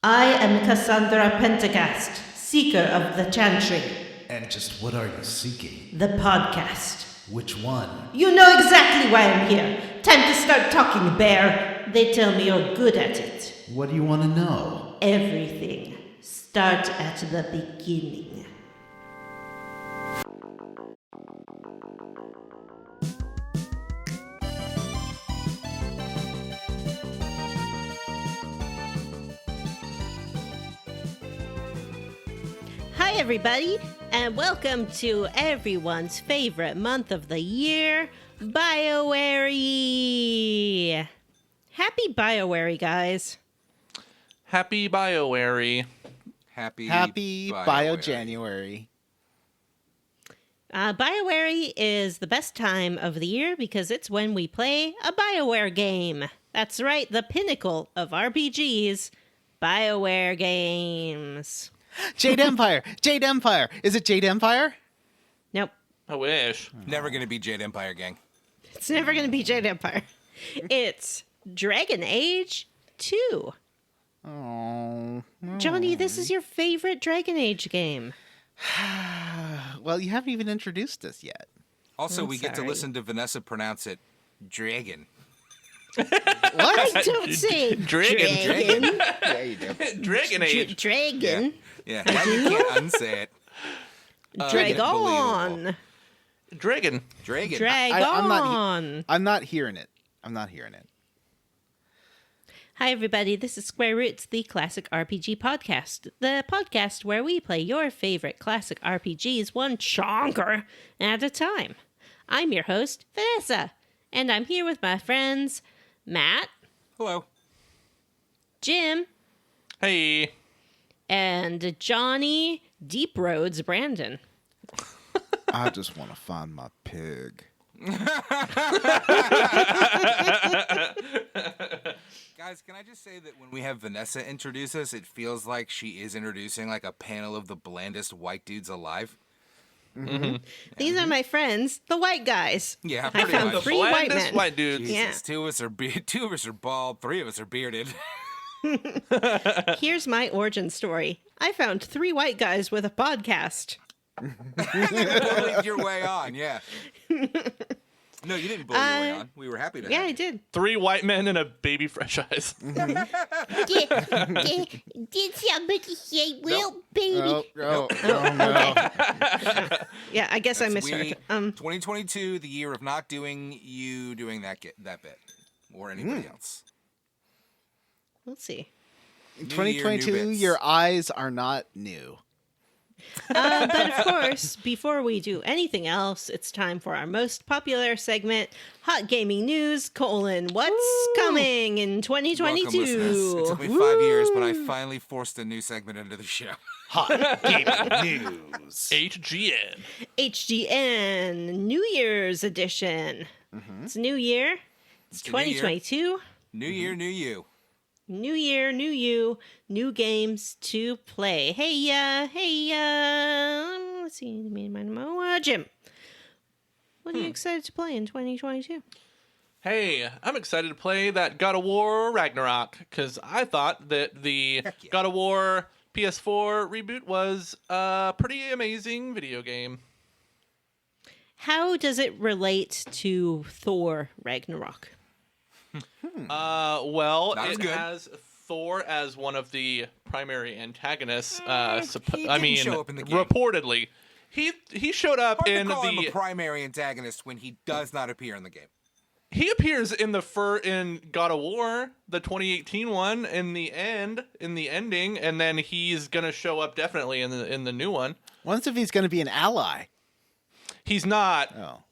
I am Cassandra Pentagast, seeker of the Chantry. And just what are you seeking? The podcast. Which one? You know exactly why I'm here. Time to start talking, Bear. They tell me you're good at it. What do you want to know? Everything. Start at the beginning. Hi, everybody, and welcome to everyone's favorite month of the year, BioWare. Happy BioWare, guys. Happy BioWare. Happy Bio-January. BioWare is the best time of the year because it's when we play a BioWare game. That's right, the pinnacle of RPGs, BioWare games. Jade Empire! Jade Empire! Is it Jade Empire? Nope. I wish. Never gonna be Jade Empire, gang. It's never going to be Jade Empire. It's Dragon Age 2. Oh. Johnny, this is your favorite Dragon Age game. Well, you haven't even introduced us yet. Also, I'm we get to sorry. listen to Vanessa pronounce it dragon. I don't say Dragon. dragon. Yeah, you do. Dragon Age. Dragon. Yeah, now you can't unsay it. Dragon. Dragon. Dragon. Dragon. I'm not hearing it. I'm not hearing it. Hi, everybody. This is Square Roots, the classic RPG podcast. The podcast where we play your favorite classic RPGs one chonker at a time. I'm your host, Vanessa, and I'm here with my friends Matt, Hello. Jim, Hey. and Johnny Deep Roads Brandon. I just want to find my pig. Guys, can I just say that when we have Vanessa introduce us, it feels like she is introducing like a panel of the blandest white dudes alive. Mm-hmm. These are my friends, the white guys. Yeah, I pretty found much. three white Blandest men. white dudes. Jesus, Yeah. two of us are bald, three of us are bearded. Here's my origin story. I found three white guys with a podcast. Bullied your way on, yeah. No, you didn't bully your way on. We were happy to. Yeah, have I you. did. 3 white men and a baby fresh eyes. Did somebody say real baby? Oh no. Yeah, I guess I That's misheard. 2022, the year of not doing that bit, or anybody else. Let's see. New year, 2022, new bits. your eyes are not new. But of course, before we do anything else, it's time for our most popular segment, Hot Gaming News, what's coming in 2022? Welcome, listeners. It took me 5 years, but I finally forced a new segment into the show. Hot gaming news. HGN. HGN New Year's edition. It's a new year. It's a new year. 2022. New year, new you. New year, new you, new games to play. Let's see, Jim. What are you excited to play in 2022? Hey, I'm excited to play that God of War Ragnarok because I thought that the Heck yeah. God of War PS4 reboot was a pretty amazing video game. How does it relate to Thor Ragnarok? Well, Not as it good. has Thor as one of the primary antagonists. He didn't show up in the game. Reportedly, he showed up Hard in to call him the. a primary antagonist when he does not appear in the game. He appears in in God of War, the 2018 one, in the ending, and then he's gonna show up definitely in the new one. Wonders if he's going to be an ally. He's not. Oh.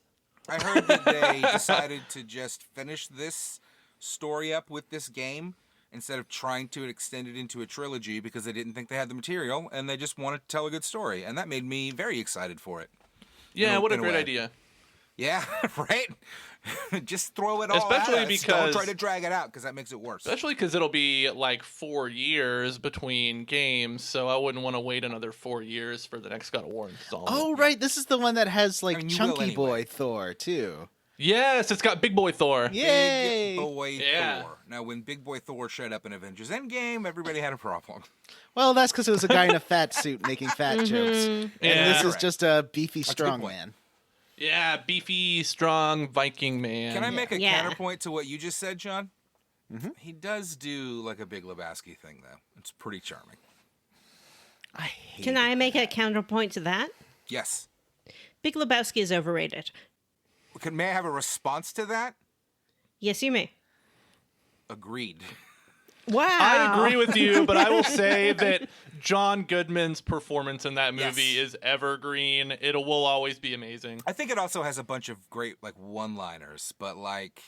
I heard that they decided to just finish this story up with this game instead of trying to extend it into a trilogy because they didn't think they had the material and they just wanted to tell a good story, and that made me very excited for it. Yeah, what a in a great way. idea. Yeah, right? Just throw it all Especially at us. Don't because- try to drag it out because that makes it worse. Especially because it'll be like 4 years between games, so I wouldn't want to wait another 4 years for the next God of War installment. Oh, right. This is the one that has like I mean, you will Chunky anyway. Boy Thor too. Yes, it's got Big Boy Thor. Yay! Big Boy Yeah. Thor. Now, when Big Boy Thor showed up in Avengers Endgame, everybody had a problem. Well, that's because it was a guy in a fat suit making fat jokes. And Yeah. this is Correct. just a beefy, a good strong point. man. Yeah, beefy, strong Viking man. Can I make a Yeah. counterpoint to what you just said, John? He does do like a Big Lebowski thing, though. It's pretty charming. I hate Can I make a counterpoint to that? Yes. Big Lebowski is overrated. May I have a response to that? Yes, you may. Agreed. Wow. I agree with you, but I will say that John Goodman's performance in that movie Yes. is evergreen. It will always be amazing. I think it also has a bunch of great like one-liners, but like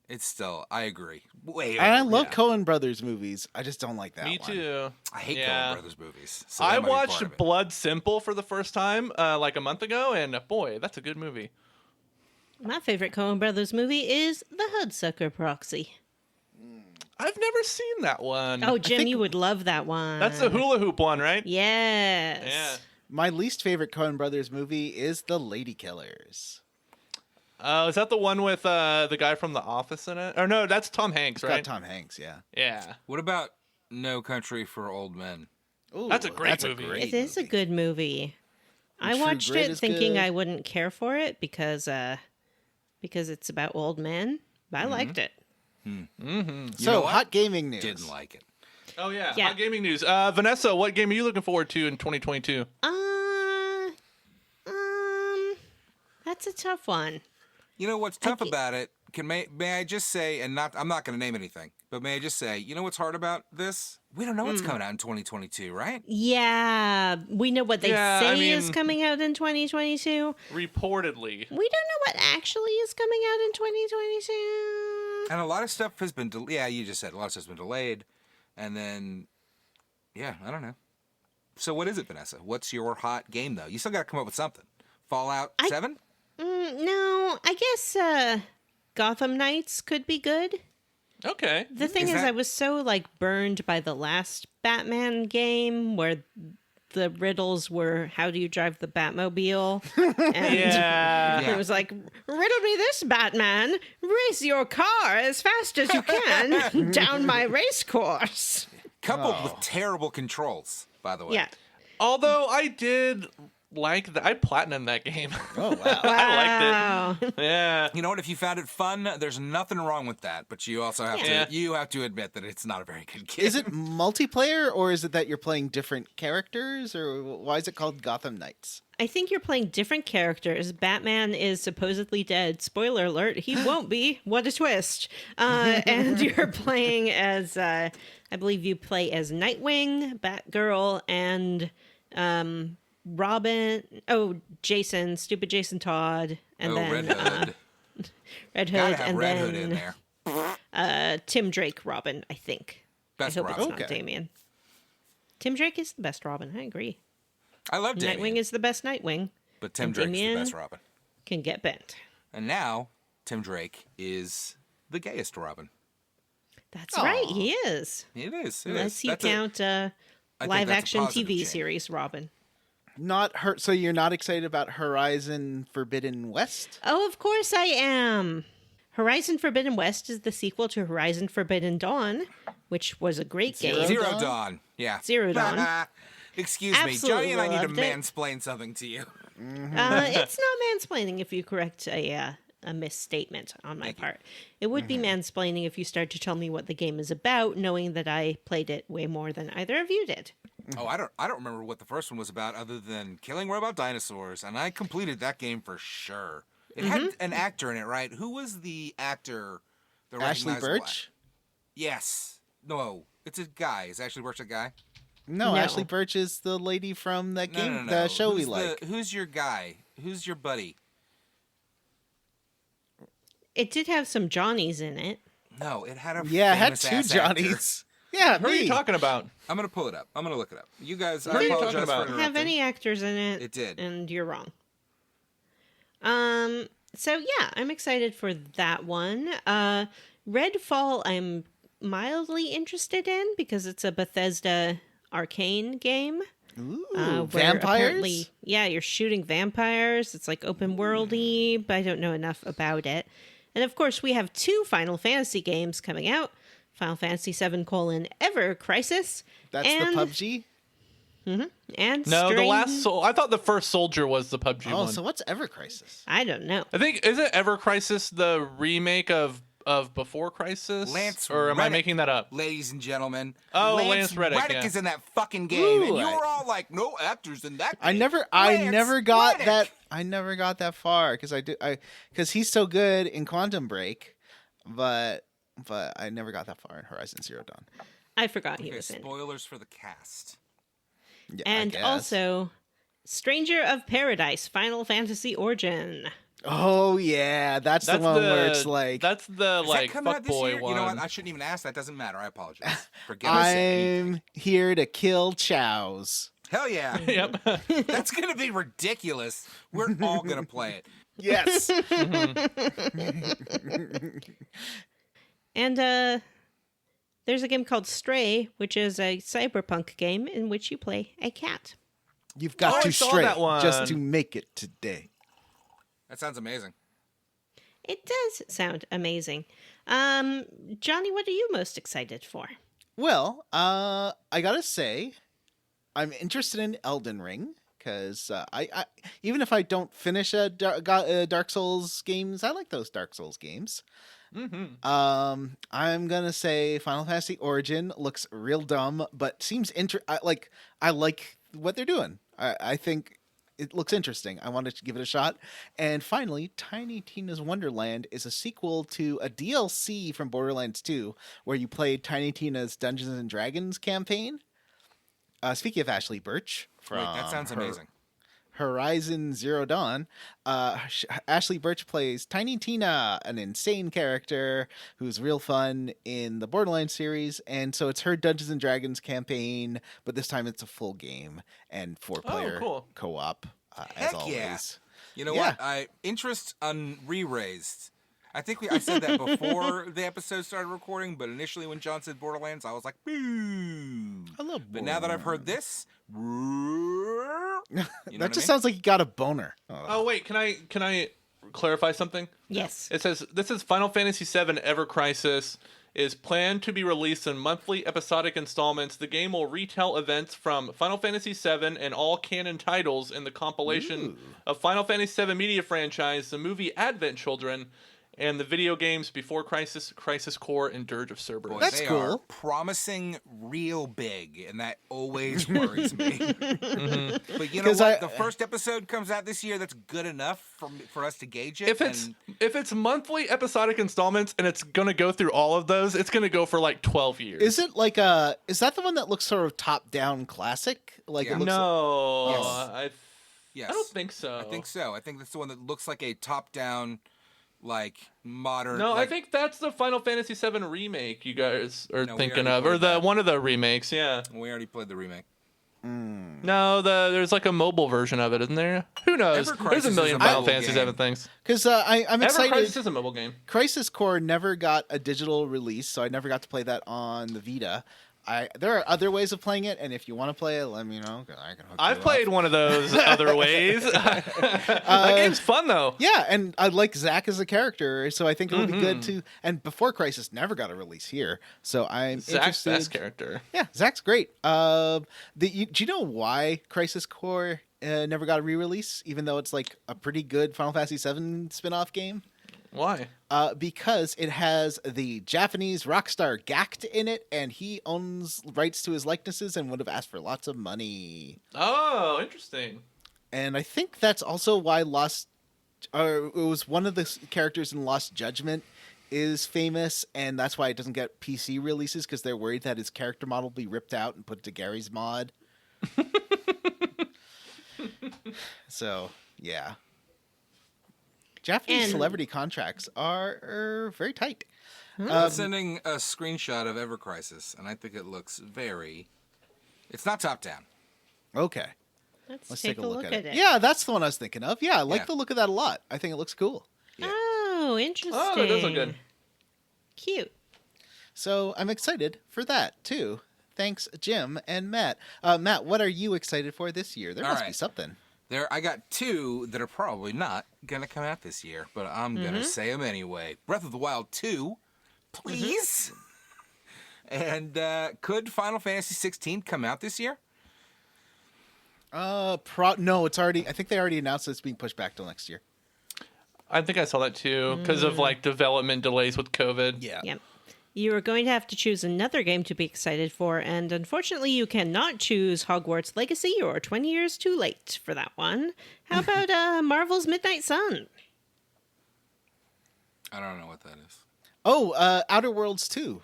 it's still I agree. Way And I over- love yeah. Coen Brothers movies. I just don't like that Me one. too. I hate Yeah. Coen Brothers movies. So I that might be part watched of it. Blood Simple for the first time like a month ago, and boy, that's a good movie. My favorite Coen Brothers movie is The Hudsucker Proxy. I've never seen that one. Oh, Jim, think- you would love that one. That's the hula hoop one, right? Yes. Yeah. My least favorite Coen Brothers movie is The Lady Killers. Is that the one with the guy from The Office in it? Or no, that's Tom Hanks, It's right? got Tom Hanks, yeah. Yeah. What about No Country for Old Men? Ooh, That's a great movie. It is a good movie. I True watched Grit it is thinking good. I wouldn't care for it because it's about old men, but I liked it. So, know what? hot gaming news. Didn't like it. Oh yeah. Yeah. Hot gaming news. Vanessa, what game are you looking forward to in 2022? That's a tough one. You know what's tough can't- about it? May I just say, and I'm not going to name anything, but may I just say, you know what's hard about this? We don't know what's coming out in 2022, right? Yeah, we know what they Yeah, say I is mean- coming out in 2022. Reportedly. We don't know what actually is coming out in 2022. And a lot of stuff has been delayed. Yeah, you just said a lot of stuff's been delayed, and then, yeah, I don't know. So what is it, Vanessa? What's your hot game though? You still got to come up with something. Fallout 7? No, I guess Gotham Knights could be good. Okay. The thing Is is, that- I was so burned by the last Batman game where the riddles were how do you drive the Batmobile, and Yeah. it was like, riddle me this, Batman, race your car as fast as you can down my race course. Coupled with terrible controls, by the way. Yeah. Although I did like that. I platinumed that game. Oh, wow. I liked Wow. it. Yeah. You know what? If you found it fun, there's nothing wrong with that. But you also have Yeah. to admit that it's not a very good game. Is it multiplayer, or is it that you're playing different characters, or why is it called Gotham Knights? I think you're playing different characters. Batman is supposedly dead. Spoiler alert, he won't be. What a twist. And you're playing as, I believe you play as Nightwing, Batgirl, and Robin. Oh, Jason, stupid Jason Todd. And then Red Hood. Red Gotta Hood. have And Red Hood in then there. Tim Drake Robin, I think. Best I hope Robin. it's not Okay. Damien. Tim Drake is the best Robin. I agree. I love Damien, Nightwing is the best Nightwing. but Tim and Drake's the Damien- best Robin. Can get bent. And now Tim Drake is the gayest Robin. That's right, he is. It is. It Unless is. you That's a- count I think live that's a action positive TV change. series Robin. Not her. So you're not excited about Horizon Forbidden West? Oh, of course I am. Horizon Forbidden West is the sequel to Horizon Forbidden Dawn, which was a great game. Zero Zero Dawn? Dawn. Yeah. Zero Dawn. Excuse me. Absolutely Johnny and I need to loved it. mansplain something to you. It's not mansplaining if you correct a misstatement on my part. It would be mansplaining if you start to tell me what the game is about, knowing that I played it way more than either of you did. Oh, I don't remember what the first one was about other than killing robot dinosaurs, and I completed that game for sure. It had an actor in it, right? Who was the actor? The Ashley recognizable Birch? Yes. No, it's a guy. Is Ashley Birch a guy? No, No. Ashley Birch is the lady from that No, game, no, no. the show we Who's like. Who's your guy? Who's your buddy? It did have some Johnnies in it. No, it had a Yeah, it had two famous-ass actor. Johnnies. Yeah, Who are me. you talking about? I'm gonna pull it up. I'm gonna look it up. You guys, Who I are you apologize talking about? for Have interrupting. any actors in it? It did. And you're wrong. So yeah, I'm excited for that one. Redfall I'm mildly interested in because it's a Bethesda Arcane game. Ooh, where vampires? apparently- Yeah, you're shooting vampires. It's like open worldy, but I don't know enough about it. And of course, we have 2 Final Fantasy games coming out. Final Fantasy VII: Ever Crisis. That's and, the PUBG? And No, the Strange- last. I thought the first Soldier was the PUBG Oh, one. so what's Ever Crisis? I don't know. I think isn't Ever Crisis the remake of Before Crisis? Lance or am I Reddick. making that up? Ladies and gentlemen. Oh, Lance Reddick, yeah. is in that fucking game, and Ooh, you were all like, "No actors in that." I game." never got Reddick. that. I never got that far because he's so good in Quantum Break, but I never got that far in Horizon Zero Dawn. I forgot he Okay, was in it. spoilers for the cast. Yeah, I And guess. also, Stranger of Paradise: Final Fantasy Origin. oh yeah, that's the one where it's like that's the Does like that come out this fuckboy year? one. You know what? I shouldn't even ask. That doesn't matter. I apologize. Forget it. I'm here to kill chows. Hell yeah. Yep. That's gonna be ridiculous. We're all gonna play it. Yes. And there's a game called Stray, which is a cyberpunk game in which you play a cat. You've got Oh, I to saw stray that one. just to make it today. That sounds amazing. It does sound amazing. Johnny, what are you most excited for? Well, I gotta say, I'm interested in Elden Ring because I even if I don't finish Dark Souls games, I like those Dark Souls games. I'm gonna say Final Fantasy Origin looks real dumb, but seems I like what they're doing. I think it looks interesting. I wanted to give it a shot. And finally, Tiny Tina's Wonderland is a sequel to a DLC from Borderlands 2, where you played Tiny Tina's Dungeons and Dragons campaign. Speaking of Ashley Birch, from Wait, that sounds her amazing. Horizon Zero Dawn, Ashley Birch plays Tiny Tina, an insane character who's real fun in the Borderlands series, and so it's her Dungeons and Dragons campaign, but this time it's a full game and 4-player cool. co-op, as Heck always. yeah. You know Yeah. what? Interest re-raised. I think I said that before the episode started recording, but initially when John said Borderlands, I was like, boo. I love But now that I've heard this, you know that what I just mean? sounds like you got a boner. Oh wait, can I clarify something? Yes. It says this is Final Fantasy VII Ever Crisis is planned to be released in monthly episodic installments. The game will retell events from Final Fantasy VII and all canon titles in the compilation of Final Fantasy VII media franchise, the movie Advent Children, and the video games Before Crisis, Crisis Core, and Dirge of Cerberus. Boy, That's they cool. are promising real big, and that always worries me. But you know 'Cause what? The first episode comes out this year. That's good enough for us to gauge it. If it's monthly episodic installments and it's gonna go through all of those, it's gonna go for like 12 years. Is it like is that the one that looks sort of top-down classic? Like Yeah. it looks No, Yes. I don't think so. I think so. I think that's the one that looks like a top-down, like modern. No, like, I think that's the Final Fantasy VII remake you guys are No, we thinking already of, or played the that. one of the remakes. Yeah. we already played the remake. No, there's like a mobile version of it, isn't there? Who knows? Ever There's Crisis a is million a Final mobile Fantasy game. VII things. because I'm Ever excited. Crisis is a mobile game. Crisis Core never got a digital release, so I never got to play that on the Vita. There are other ways of playing it, and if you want to play it, let me know. 'Cause I can hook I've you played up. one of those other ways. That game's fun though. Yeah, and I like Zack as a character, so I think it'll be good to. And Before Crisis never got a release here, so I'm Zach's interested. best character. Yeah, Zack's great. Do you know why Crisis Core never got a re-release, even though it's like a pretty good Final Fantasy VII spin-off game? Why? Because it has the Japanese rock star Gact in it, and he owns rights to his likenesses and would have asked for lots of money. Oh, interesting. And I think that's also why it was one of the characters in Lost Judgment is famous, and that's why it doesn't get PC releases, because they're worried that his character model will be ripped out and put to Gary's mod. So, yeah. Japanese And- celebrity contracts are very tight. I'm sending a screenshot of Ever Crisis, and I think it looks very. It's not top down. Okay. Let's take a look at it. Yeah, that's the one I was thinking of. Yeah, I like Yeah. the look of that a lot. I think it looks cool. Oh, interesting. Oh, that does look good. Cute. So I'm excited for that too. Thanks, Jim and Matt. Matt, what are you excited for this year? There All must be right. something. I got two that are probably not going to come out this year, but I'm going to say them anyway. Breath of the Wild 2, please. And could Final Fantasy 16 come out this year? No, it's already. I think they already announced it's being pushed back till next year. I think I saw that too because of like development delays with COVID. Yeah. Yep. You are going to have to choose another game to be excited for, and unfortunately, you cannot choose Hogwarts Legacy. You're 20 years too late for that one. How about Marvel's Midnight Sun? I don't know what that is. Oh, Outer Worlds 2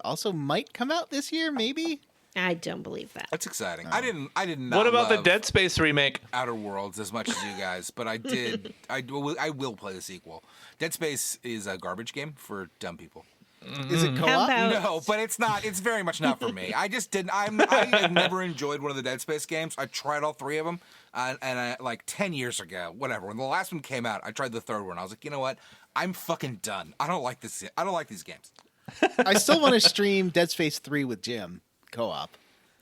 also might come out this year, maybe. I don't believe that. That's exciting. I did not. What about the love Dead Space remake? Outer Worlds as much as you guys, but I did. I will play the sequel. Dead Space is a garbage game for dumb people. Is it co-op? How about No, but it's not. It's very much not for me. I just didn't. I have never enjoyed one of the Dead Space games. I tried all three of them, and I, like 10 years ago, whatever. When the last one came out, I tried the third one. I was like, you know what? I'm fucking done. I don't like this. I don't like these games. I still want to stream Dead Space 3 with Jim co-op.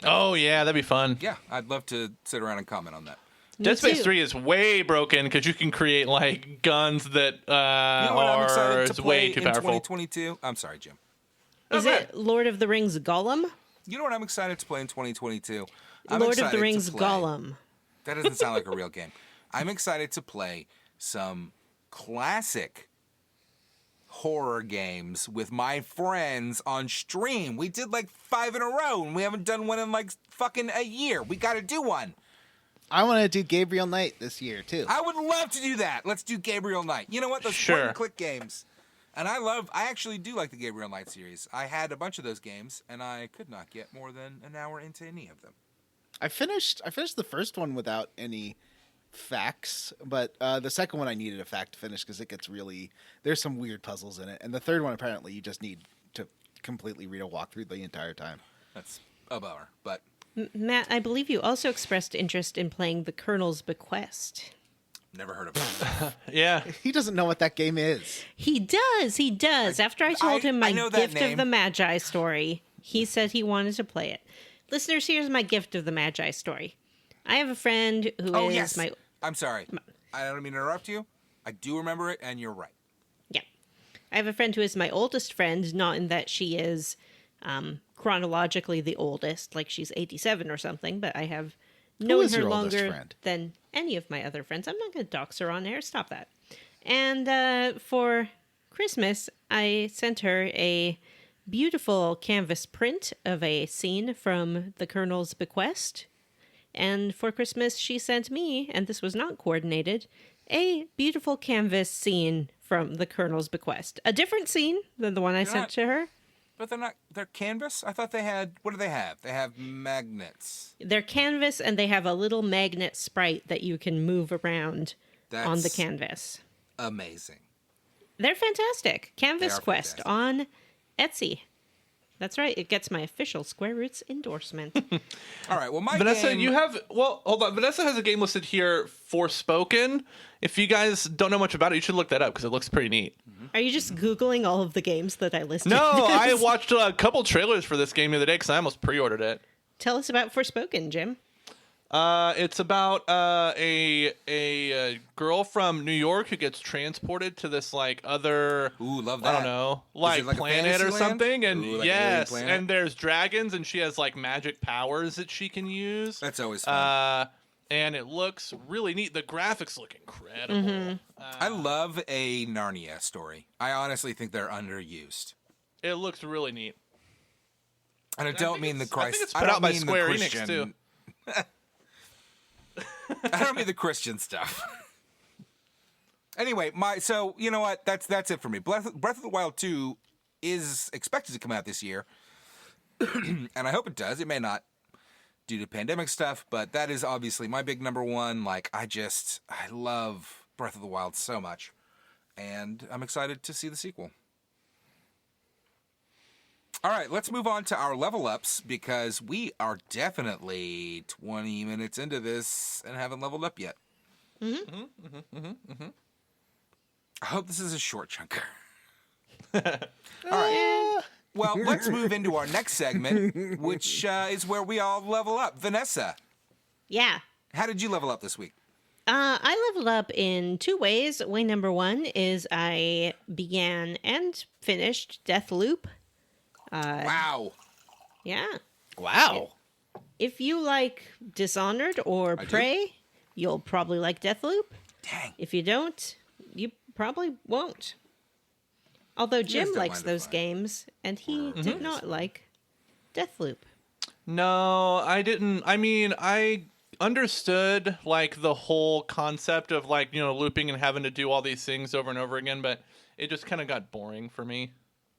Oh yeah, that'd be fun. Yeah, I'd love to sit around and comment on that. Dead Space too. 3 is way broken because you can create like guns that You know what I'm excited to is play way too in powerful. 2022? I'm sorry, Jim. Is it Lord of the Rings Gollum? You know what I'm excited to play in 2022? I'm Lord of excited the to Rings play- Gollum. That doesn't sound like a real game. I'm excited to play some classic horror games with my friends on stream. We did like 5 in a row, and we haven't done one in like fucking a year. We got to do one. I want to do Gabriel Knight this year too. I would love to do that. Let's do Gabriel Knight. You know what? Those Sure. point-and-click games. And I actually do like the Gabriel Knight series. I had a bunch of those games, and I could not get more than an hour into any of them. I finished the first one without any facts, but the second one I needed a fact to finish because it gets really, there's some weird puzzles in it, and the third one apparently you just need to completely read a walkthrough the entire time. That's a bummer, but Matt, I believe you also expressed interest in playing The Colonel's Bequest. never heard of it. Yeah. He doesn't know what that game is. He does. After I told him my I know that Gift name. of the Magi story, he said he wanted to play it. Listeners, here's my Gift of the Magi story. I have a friend who Oh, is yes. my... I'm sorry. I don't mean to interrupt you. I do remember it, and you're right. Yeah. I have a friend who is my oldest friend, not in that she is chronologically the oldest, like she's 87 or something, but I have known is her your oldest longer friend? than any of my other friends. I'm not going to dox her on air. Stop that. And for Christmas, I sent her a beautiful canvas print of a scene from The Colonel's Bequest. And for Christmas, she sent me, and this was not coordinated, a beautiful canvas scene from The Colonel's Bequest. A different scene than the one I sent not- to her. But they're canvas? I thought they had, what do they have? They have magnets. They're canvas, and they have a little magnet sprite that you can move around on the That's canvas. amazing. They're fantastic. Canvas They are Quest fantastic. on Etsy. That's right. It gets my official Square Roots endorsement. All right, well, my Vanessa, game... you have hold on. Vanessa has a game listed here, Forspoken. If you guys don't know much about it, you should look that up because it looks pretty neat. Are you just Googling all of the games that I listed? No, I watched a couple trailers for this game the other day because I almost pre-ordered it. Tell us about Forspoken, Jim. It's about a girl from New York who gets transported to this like other Ooh, love I that. don't know Is like it like a planet or fantasy land? something, and Ooh, like an alien yes, planet? and there's dragons, and she has like magic powers that she can use. That's always fun. And it looks really neat. The graphics look incredible. Mm-hmm. I love a Narnia story. I honestly think they're underused. It looks really neat. And I don't mean the I Christ. think it's I put don't out by mean the Square Enix, Christian. too. I don't mean the Christian stuff. Anyway, so you know what? That's it for me. Breath of the Wild 2 is expected to come out this year, and I hope it does. It may not due to pandemic stuff, but that is obviously my big number one. Like I love Breath of the Wild so much, and I'm excited to see the sequel. All right, let's move on to our level ups because we are definitely 20 minutes into this and haven't leveled up yet. I hope this is a short chunker. All right. Well, let's move into our next segment, which is where we all level up. Vanessa, Yeah. how did you level up this week? I leveled up in 2 ways. Way number 1 is I began and finished Deathloop. Wow. Yeah. Wow. If you like Dishonored or I do. Prey, you'll probably like Deathloop. Dang. If you don't, you probably won't. Although Jim don't likes mind those if I- games, and he did not like Deathloop. No, I didn't. I mean, I understood like the whole concept of like, looping and having to do all these things over and over again, but it just kind of got boring for me.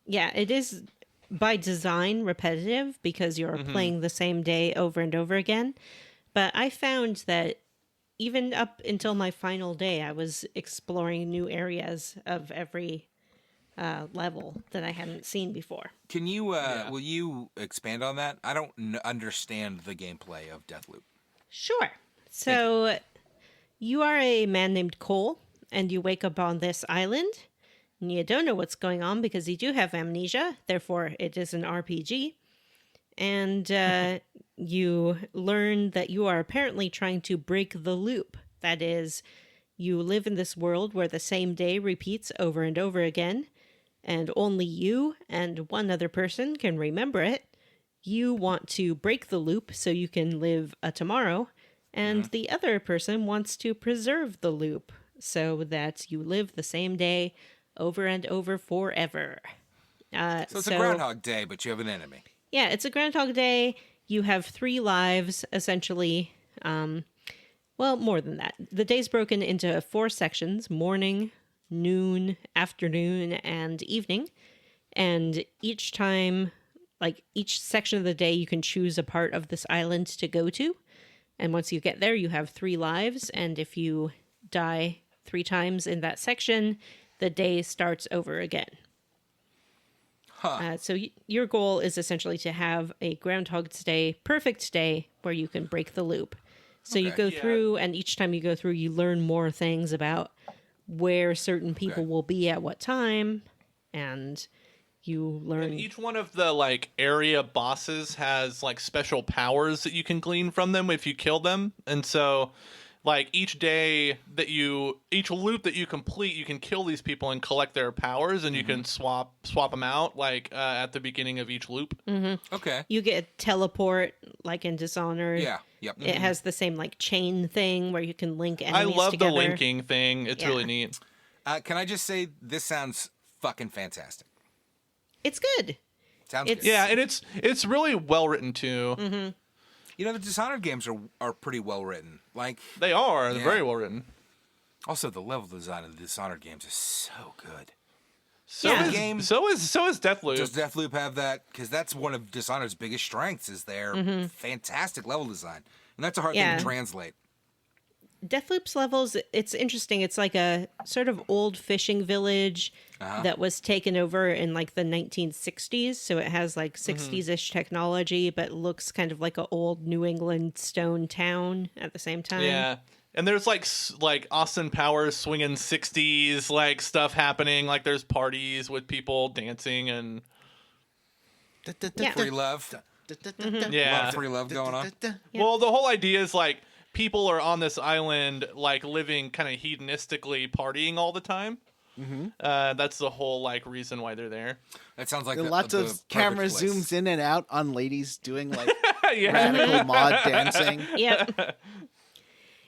Yeah, it is by design repetitive because you're playing the same day over and over again. But I found that even up until my final day, I was exploring new areas of every level that I hadn't seen before. Can you, will you expand on that? I don't understand the gameplay of Deathloop. Sure. So you are a man named Cole, and you wake up on this island. And you don't know what's going on because you do have amnesia. Therefore, it is an RPG. And you learn that you are apparently trying to break the loop. That is, you live in this world where the same day repeats over and over again, and only you and one other person can remember it. You want to break the loop so you can live a tomorrow, and the other person wants to preserve the loop so that you live the same day over and over forever. So it's a Groundhog Day, but you have an enemy. Yeah, it's a Groundhog Day. You have 3 lives, essentially. Well, more than that. The day's broken into 4 sections: morning, noon, afternoon, and evening. And each time, like each section of the day, you can choose a part of this island to go to. And once you get there, you have 3 lives. And if you die 3 times in that section, the day starts over again. So your goal is essentially to have a Groundhog's Day, perfect day, where you can break the loop. So you go through, and each time you go through, you learn more things about where certain people will be at what time, and you learn. And each one of the like area bosses has like special powers that you can glean from them if you kill them, and so like each loop that you complete, you can kill these people and collect their powers, and you can swap them out like at the beginning of each loop. Okay. You get teleport, like in Dishonored. Yeah. Yep. It has the same like chain thing where you can link I enemies love together. the linking thing. It's really neat. Can I just say this sounds fucking fantastic? It's good. Sounds It's- good. Yeah, and it's really well written too. You know, the Dishonored games are pretty well written. Like, They are. They're Yeah. very well written. also the level design of the Dishonored games is so good. So Yeah. is Game- so is Deathloop. Does Deathloop have that? Because that's one of Dishonored's biggest strengths is their fantastic level design, and that's a hard thing Yeah. to translate. Deathloop's levels, it's interesting. It's like a sort of old fishing village that was taken over in like the 1960s. So it has like 60s-ish technology, but looks kind of like an old New England stone town at the same time. Yeah. And there's like Austin Powers swinging 60s like stuff happening. Like there's parties with people dancing and Yeah. Free love, a lot yeah. of free love going on. Yeah. Well, the whole idea is like people are on this island like living kind of hedonistically, partying all the time. That's the whole like reason why they're there. That sounds like Lots the of perfect camera place. zooms in and out on ladies doing like Yeah. radical mod dancing. Yep.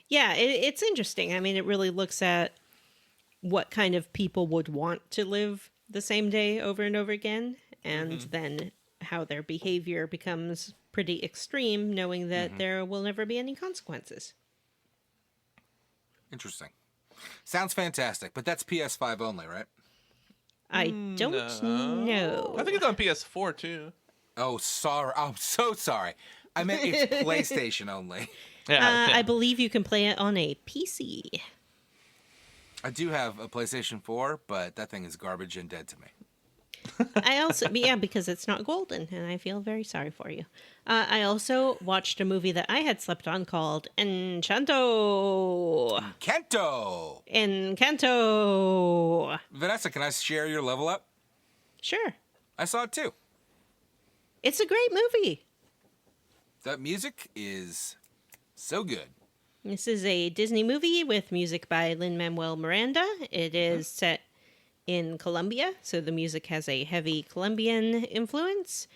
Yeah, it's interesting. I mean, it really looks at what kind of people would want to live the same day over and over again, and then how their behavior becomes pretty extreme, knowing that there will never be any consequences. Interesting. Sounds fantastic, but that's PS5 only, right? I don't know. I think it's on PS4 too. Oh, sorry. I'm so sorry. I meant it's PlayStation only. Yeah. I believe you can play it on a PC. I do have a PlayStation 4, but that thing is garbage and dead to me. I also, yeah, because it's not golden, and I feel very sorry for you. I also watched a movie that I had slept on called Encanto. Vanessa, can I share your level up? Sure. I saw it too. It's a great movie. That music is so good. This is a Disney movie with music by Lin-Manuel Miranda. It is set in Colombia, so the music has a heavy Colombian influence.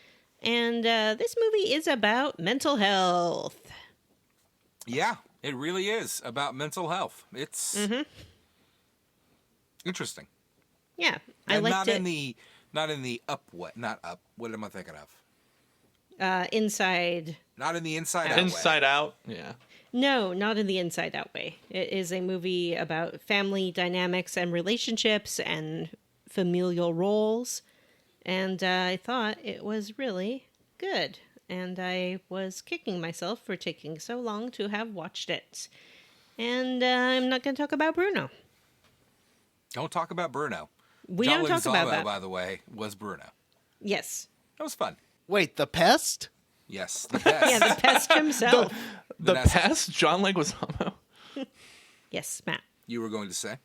And this movie is about mental health. Yeah, it really is about mental health. It's interesting. Yeah, I And liked not it. not in the up what not up. What am I thinking of? Inside. Not in the inside out. Inside Out. Yeah. No, not in the Inside Out way. It is a movie about family dynamics and relationships and familial roles. And I thought it was really good. And I was kicking myself for taking so long to have watched it. And I'm not going to talk about Bruno. Don't talk about Bruno. We John don't talk about Leguizamo, that. by the way, was Bruno. Yes. That was fun. Wait, the pest? Yes, the best. Yeah, the pest himself. The Vanessa. pest, John Leguizamo. Yes, Matt. You were going to say?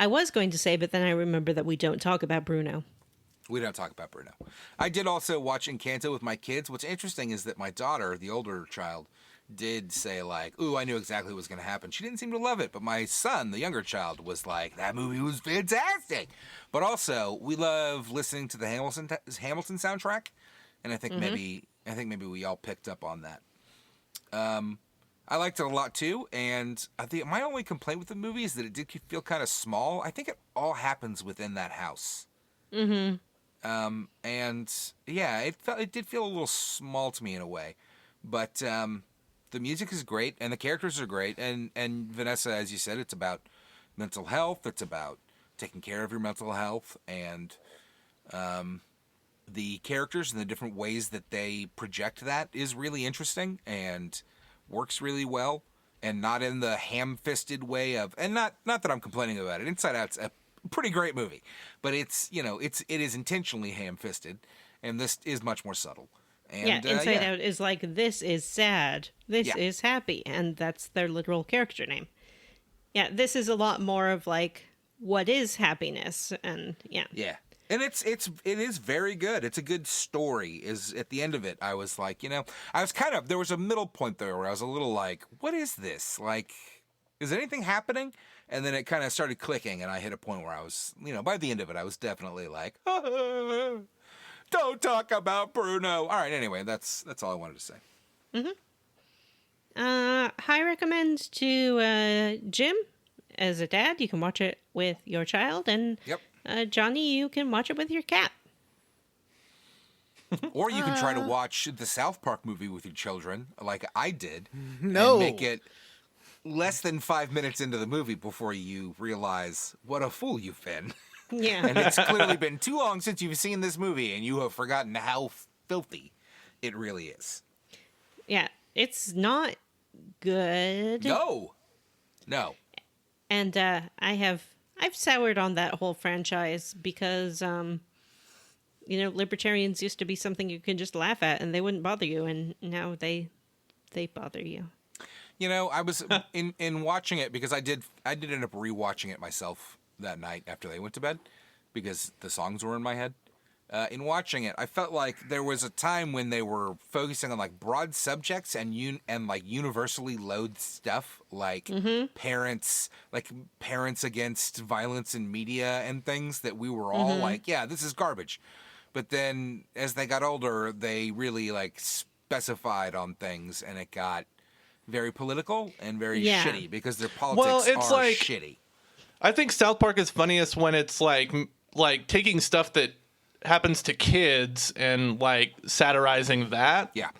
I was going to say, but then I remember that we don't talk about Bruno. We don't talk about Bruno. I did also watch Encanto with my kids. What's interesting is that my daughter, the older child, did say like, ooh, I knew exactly what was going to happen. She didn't seem to love it, but my son, the younger child, was like, that movie was fantastic. But also, we love listening to the Hamilton soundtrack, and I think maybe we all picked up on that. I liked it a lot too, and I think my only complaint with the movie is that it did feel kind of small. I think it all happens within that house. And yeah, it did feel a little small to me in a way, but the music is great and the characters are great, and Vanessa, as you said, it's about mental health. It's about taking care of your mental health, and the characters and the different ways that they project that is really interesting and works really well, and not in the ham-fisted way of, and not that I'm complaining about it. Inside Out's a pretty great movie, but it is intentionally ham-fisted, and this is much more subtle. And, yeah, Inside Out is like, this is sad, this is happy, and that's their literal character name. Yeah, this is a lot more of like, what is happiness, and yeah. Yeah. And it is very good. It's a good story. Is at the end of it, I was like, I was there was a middle point there where I was a little like, what is this? Like, is anything happening? And then it kind of started clicking, and I hit a point where I was, by the end of it, I was definitely like, don't talk about Bruno. All right, anyway, that's all I wanted to say. High recommend to Jim as a dad. You can watch it with your child, and Yep. Johnny, you can watch it with your cat. Or you can try to watch the South Park movie with your children, like I did. No. And make it less than 5 minutes into the movie before you realize what a fool you've been. Yeah. And it's clearly been too long since you've seen this movie, and you have forgotten how filthy it really is. Yeah, it's not good. No. And I've soured on that whole franchise because, libertarians used to be something you could just laugh at and they wouldn't bother you, and now they bother you. I was in watching it, because I did end up rewatching it myself that night after they went to bed, because the songs were in my head. In watching it, I felt like there was a time when they were focusing on like broad subjects and like universally loathed stuff, like parents against violence in media and things that we were all like, yeah, this is garbage. But then as they got older, they really like specified on things, and it got very political and very shitty, because their politics are shitty. I think South Park is funniest when it's like taking stuff that happens to kids and like satirizing that. Yeah.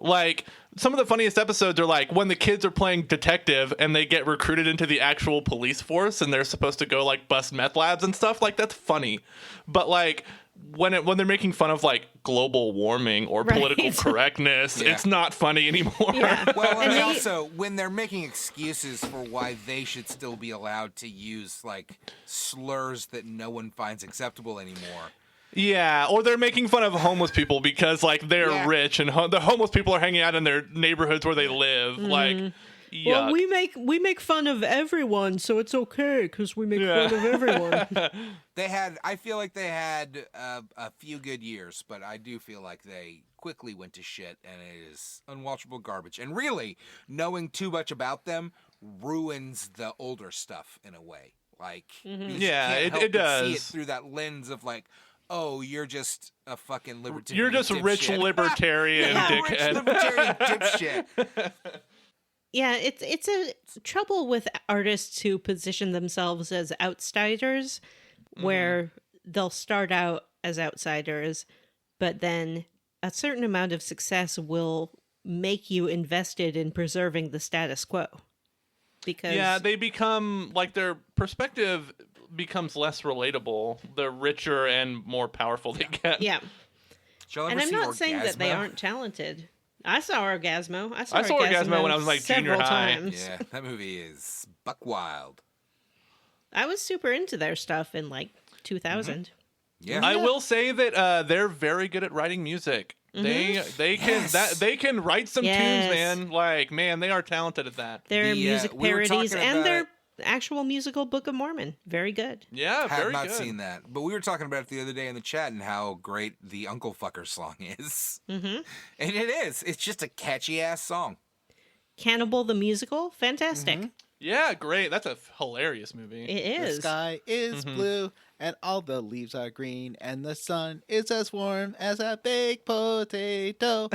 Like some of the funniest episodes are like when the kids are playing detective and they get recruited into the actual police force and they're supposed to go like bust meth labs and stuff. Like that's funny. But like when they're making fun of like global warming or political correctness, it's not funny anymore. Yeah. Well, and also when they're making excuses for why they should still be allowed to use like slurs that no one finds acceptable anymore. Yeah, or they're making fun of homeless people because like they're rich and the homeless people are hanging out in their neighborhoods where they live. Like, Well, Yuck. we make fun of everyone, so it's okay because we make fun of everyone. I feel like they had a few good years, but I do feel like they quickly went to shit, and it is unwatchable garbage. And really, knowing too much about them ruins the older stuff in a way. Like, because you Yeah, can't help it but see it does. through that lens of like, oh, you're just a fucking libertarian. You're just a rich dipshit. libertarian Yeah, rich dickhead. libertarian dipshit. Yeah, it's a trouble with artists who position themselves as outsiders, where they'll start out as outsiders, but then a certain amount of success will make you invested in preserving the status quo. Because Yeah, they become like their perspective becomes less relatable the richer and more powerful they get. yeah. Shall I And ever I'm see not saying that they Orgasmo? aren't talented. I saw Orgasmo. I saw Orgasmo when I was, like, junior several high. times. Yeah, that movie is buck wild. I was super into their stuff in like 2000. Yeah. I will say that they're very good at writing music. They can write some Yes. tunes, man. Like, man, they are talented at that. Their The, music we were parodies talking and about their it. actual musical Book of Mormon. Very good. Yeah, Have very not good. seen that, but we were talking about it the other day in the chat and how great the Uncle Fucker song is. Mm-hmm. And it is. It's just a catchy ass song. Cannibal the Musical. Fantastic. Yeah, great. That's a hilarious movie. It The is. sky is blue, and all the leaves are green, and the sun is as warm as a baked potato.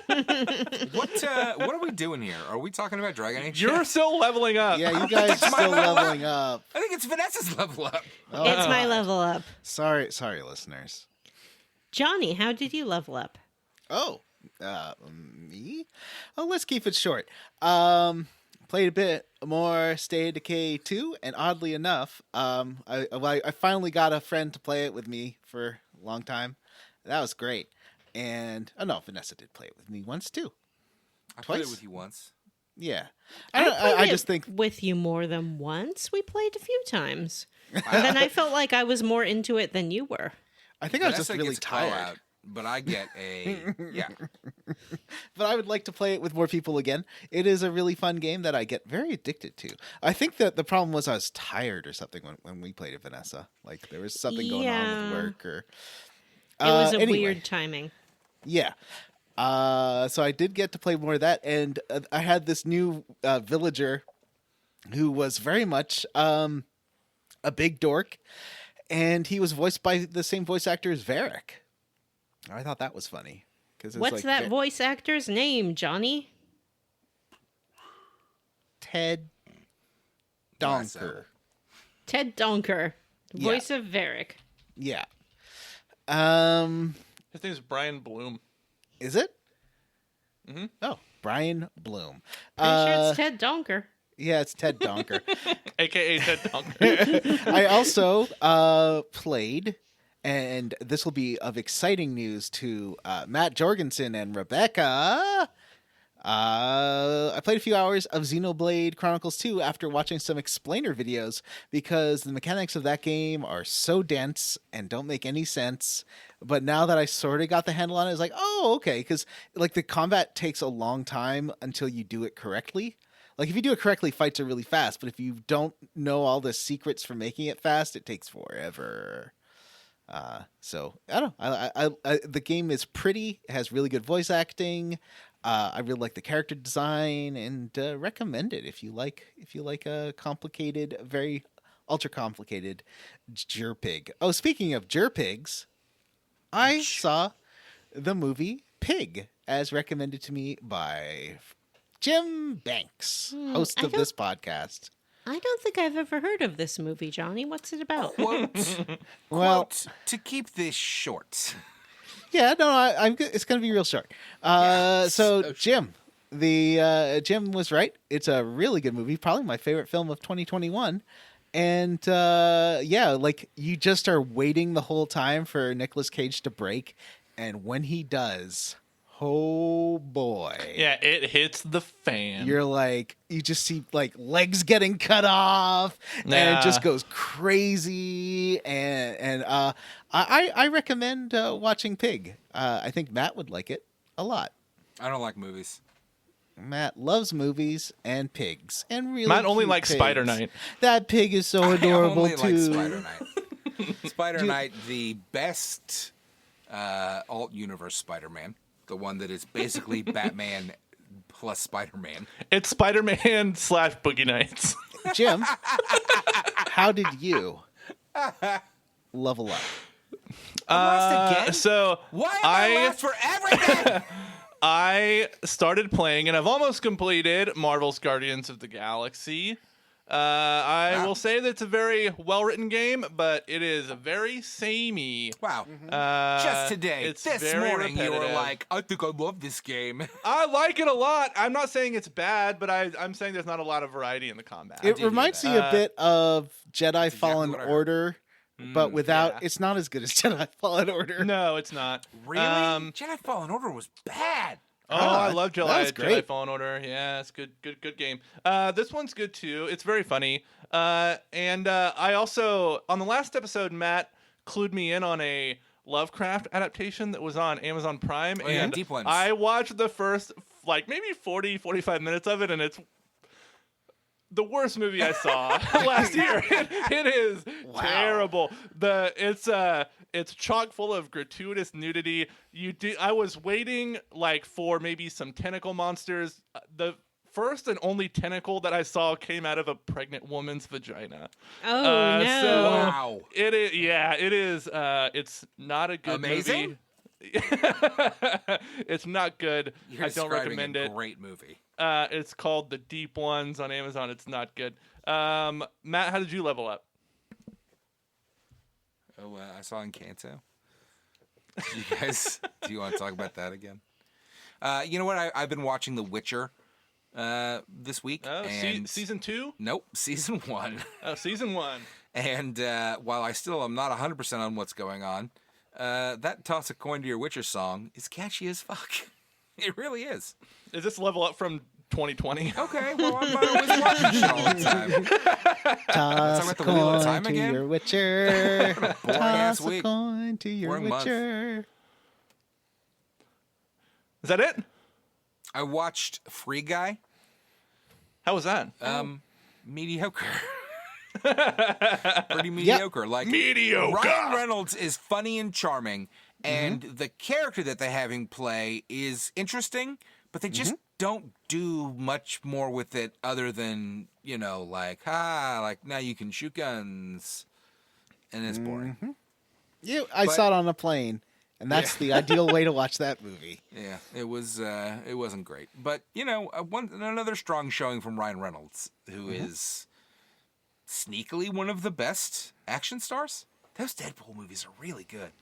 What are we doing here? Are we talking about Dragon Age? You're still leveling up. Yeah, you guys It's my still level up. leveling up. I think it's Vanessa's level up. Oh, It's my level up. sorry, listeners. Johnny, how did you level up? Oh, me? Oh, let's keep it short. Played a bit more State of Decay 2, and oddly enough, I finally got a friend to play it with me for a long time. That was great. And, oh no, Vanessa did play it with me once too. I played it Twice? with you once. Yeah. played I it just think, with you more than once. We played a few times. And then I felt like I was more into it than you were. I think I was just Vanessa really gets a call tired. out, but I get a yeah. But I would like to play it with more people again. It is a really fun game that I get very addicted to. I think that the problem was I was tired or something when we played it, Vanessa. Like there was something going on Yeah. with work or. It was a Anyway, weird timing. Yeah. So I did get to play more of that, and I had this new villager who was very much a big dork, and he was voiced by the same voice actor as Varric. I thought that was funny. What's that voice actor's name, Johnny? Ted Donker. Ted Donker, the Yeah. voice of Varric. Yeah. His name's Brian Bloom. Is it? Mhm. Oh, Brian Bloom. Pretty sure it's Ted Donker. Yeah, it's Ted Donker. AKA Ted Donker. I also played, and this will be of exciting news to Matt Jorgensen and Rebecca. I played a few hours of Xenoblade Chronicles 2 after watching some explainer videos because the mechanics of that game are so dense and don't make any sense. But now that I sort of got the handle on it, it's like, oh, okay, because like the combat takes a long time until you do it correctly. Like if you do it correctly, fights are really fast. But if you don't know all the secrets for making it fast, it takes forever. So I don't know. I the game is pretty. It has really good voice acting. I really like the character design and recommend it if you like a complicated, very ultra complicated Jerpig. Oh, speaking of Jerpigs, I saw the movie Pig as recommended to me by Jim Banks, host of this podcast. I don't think I've ever heard of this movie, Johnny. What's it about? Quote, Well, quote, to keep this short. yeah, no, I'm good. It's going to be real short. So Jim, Jim was right. It's a really good movie. Probably my favorite film of 2021. And yeah, like you just are waiting the whole time for Nicolas Cage to break, and when he does, oh boy. Yeah, it hits the fan. You're like, you just see like legs getting cut off, and it just goes crazy. And I recommend watching Pig. I think Matt would like it a lot. I don't like movies. Matt loves movies and pigs and really. Matt only cute likes pigs. Spider Knight. That pig is so I adorable only too. like Spider Knight. Spider Knight, the best alt universe Spider-Man, the one that is basically Batman plus Spider-Man. It's Spider-Man / Boogie Nights. Jim, how did you level up? Lost again? So Why am I last for everything? I started playing, and I've almost completed Marvel's Guardians of the Galaxy. I will say that it's a very well-written game, but it is very samey. Wow. Just today, it's this very morning, you were repetitive. like, I think I love this game. I like it a lot. I'm not saying it's bad, but I'm saying there's not a lot of variety in the combat. It do hear reminds that. me a bit of Jedi Fallen what I heard. Order, but without. yeah. It's not as good as Jedi Fallen Order. No, it's not. Really? Um, Jedi Fallen Order was bad. Oh, Ah, I love that was Jedi great. Fallen Order. Yeah, it's good game. This one's good too. It's very funny. And I also, on the last episode, Matt clued me in on a Lovecraft adaptation that was on Amazon Prime. Oh, yeah, and Deep Ones. I watched the first, maybe 40, 45 minutes of it, and it's the worst movie I saw last year. It is terrible. It's chock full of gratuitous nudity. I was waiting for maybe some tentacle monsters. The first and only tentacle that I saw came out of a pregnant woman's vagina. Oh, no. So Wow. it is. Yeah, it is. It's not a good Amazing? movie. It's not good. You're I don't describing recommend a it. great movie. It's called The Deep Ones on Amazon. It's not good. Matt, how did you level up? Oh, I saw Encanto. You guys, do you want to talk about that again? You know what? I've been watching The Witcher this week. Oh, and season 2? Nope, season 1. Oh, season 1. And while I still am not 100% on what's going on, that Toss a Coin to Your Witcher song is catchy as fuck. It really is. Is this level up from 2020? Okay, well, I'm always watching shit all the time. Toss about a the Wheel of coin Time to again? your Witcher. Boring-ass Toss a week. coin to your Boring month. Witcher. Is that it? I watched Free Guy. How was that? Mediocre. Pretty mediocre. Like Mediocre. Ryan Reynolds is funny and charming, and the character that they have him play is interesting, but they just don't do much more with it other than, now you can shoot guns, and it's boring. I saw it on a plane, and that's the ideal way to watch that movie. Yeah, it wasn't great, but another strong showing from Ryan Reynolds, who is sneakily one of the best action stars. Those Deadpool movies are really good.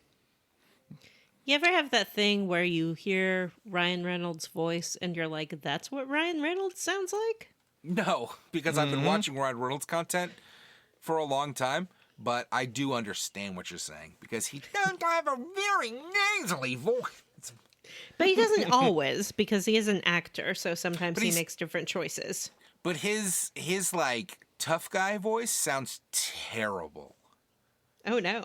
You ever have that thing where you hear Ryan Reynolds' voice and you're like, that's what Ryan Reynolds sounds like? No, because I've been watching Ryan Reynolds content for a long time, but I do understand what you're saying, because he doesn't have a very nasally voice. But he doesn't always, because he is an actor, so sometimes he he's- makes different choices. But his tough guy voice sounds terrible. Oh, no.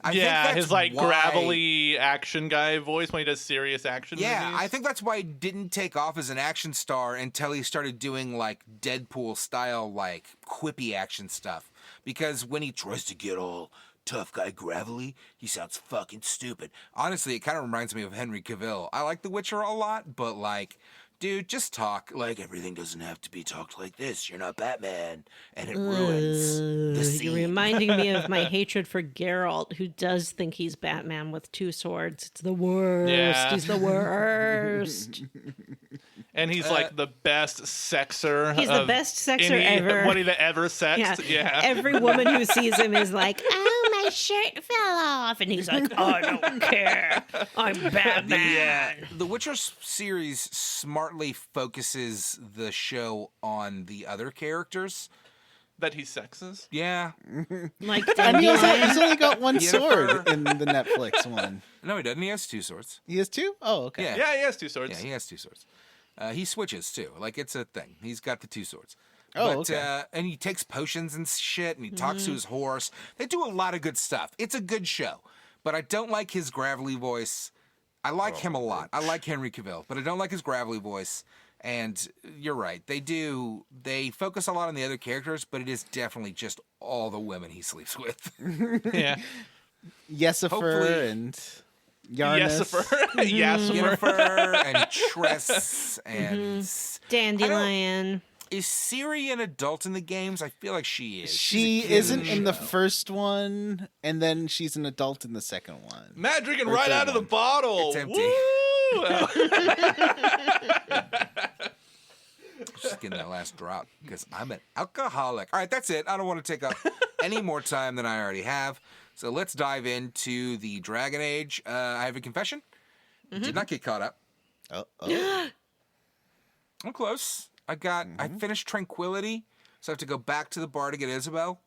I think Yeah, that's his why- gravelly action guy voice when he does serious action Yeah, movies. I think that's why he didn't take off as an action star until he started doing Deadpool style quippy action stuff. Because when he tries to get all tough guy gravelly, he sounds fucking stupid. Honestly, it kind of reminds me of Henry Cavill. I like The Witcher a lot, but dude, just talk. Everything doesn't have to be talked like this. You're not Batman. And it ruins the scene. You're reminding me of my hatred for Geralt, who does think he's Batman with 2 swords. It's the worst. Yeah. He's the worst. And he's the best sexer. He's the of best sexer any- ever. What he ever sexed. Yeah. Every woman who sees him is like, oh, my shirt fell off. And he's like, oh, I don't care. I'm Batman. The Witcher series smartly focuses the show on the other characters. That he sexes. Yeah. Like, And he's Dandelion. only got one Yennefer. sword in the Netflix one. No, he doesn't. He has 2 swords. He has 2? Oh, okay. Yeah. Yeah, he has 2 swords. Yeah, he has 2 swords. He switches too. It's a thing. He's got the 2 swords. Oh, But, okay. and he takes potions and shit, and he talks to his horse. They do a lot of good stuff. It's a good show. But I don't like his gravelly voice. I like him a lot. I like Henry Cavill, but I don't like his gravelly voice. And you're right. They focus a lot on the other characters, but it is definitely just all the women he sleeps with. Yeah. Yesifer Hopefully- and Yarnus. Yennefer and Tress and Dandelion. Is Ciri an adult in the games? I feel like she is. She She's a kid isn't in the show. first one, and then she's an adult in the second one. Matt drinking Or right third out of the one. bottle. It's empty. Woo! Just getting that last drop because I'm an alcoholic. All right, that's it. I don't want to take up any more time than I already have. So let's dive into the Dragon Age. I have a confession. Did not get caught up. Oh. I'm close. I finished Tranquility, so I have to go back to the bar to get Isabel.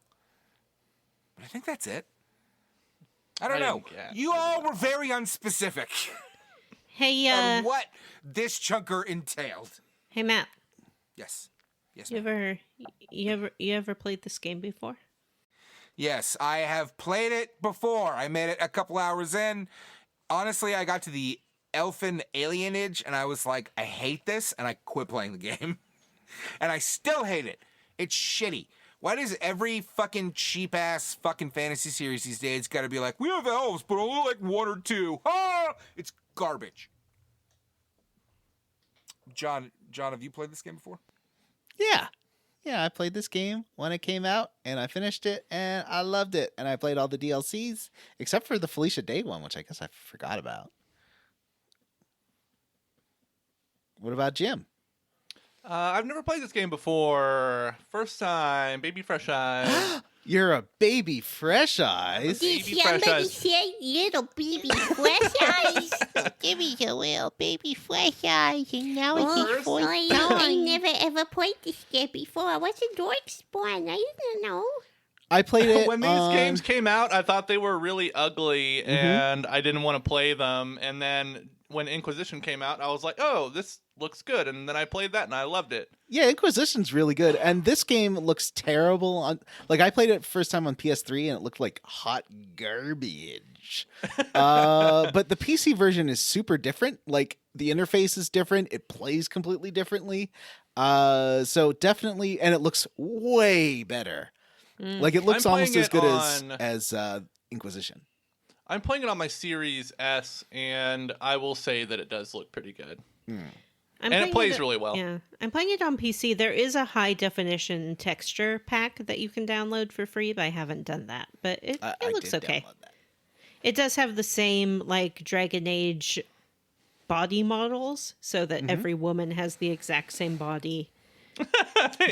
But I think that's it. I don't know. didn't get You all were very unspecific Hey, on what this chunker entailed. hey, Matt. Yes. Yes, You ma'am. you ever played this game before? Yes, I have played it before. I made it a couple hours in. Honestly, I got to the elfin alienage, and I was like, I hate this, and I quit playing the game. And I still hate it. It's shitty. Why does every fucking cheap-ass fucking fantasy series these days gotta be like, we have elves, but only like one or two? Ah! It's garbage. John, have you played this game before? Yeah. Yeah, I played this game when it came out, and I finished it, and I loved it. And I played all the DLCs, except for the Felicia Day one, which I guess I forgot about. What about Jim? I've never played this game before. First time, baby fresh eyes. You're a baby fresh eyes. Baby Did fresh somebody eyes. say little baby fresh eyes? Give me a little baby fresh eyes, and now it's his First voice. time. I never ever played this game before. I was a dork spawn. I didn't know. I played it When these on- games came out, I thought they were really ugly, and I didn't want to play them. And then when Inquisition came out, I was like, "Oh, this looks good." And then I played that, and I loved it. Yeah, Inquisition's really good, and this game looks terrible. Like I played it first time on PS3, and it looked like hot garbage. But the PC version is super different. Like the interface is different. It plays completely differently. So definitely, and it looks way better. Like it looks I'm almost playing as good it as Inquisition. I'm playing it on my Series S, and I will say that it does look pretty good. I'm And it playing plays really well. Yeah, I'm playing it on PC. There is a high definition texture pack that you can download for free, but I haven't done that. But it I looks did okay. download that. It does have the same like Dragon Age body models, so that every woman has the exact same body.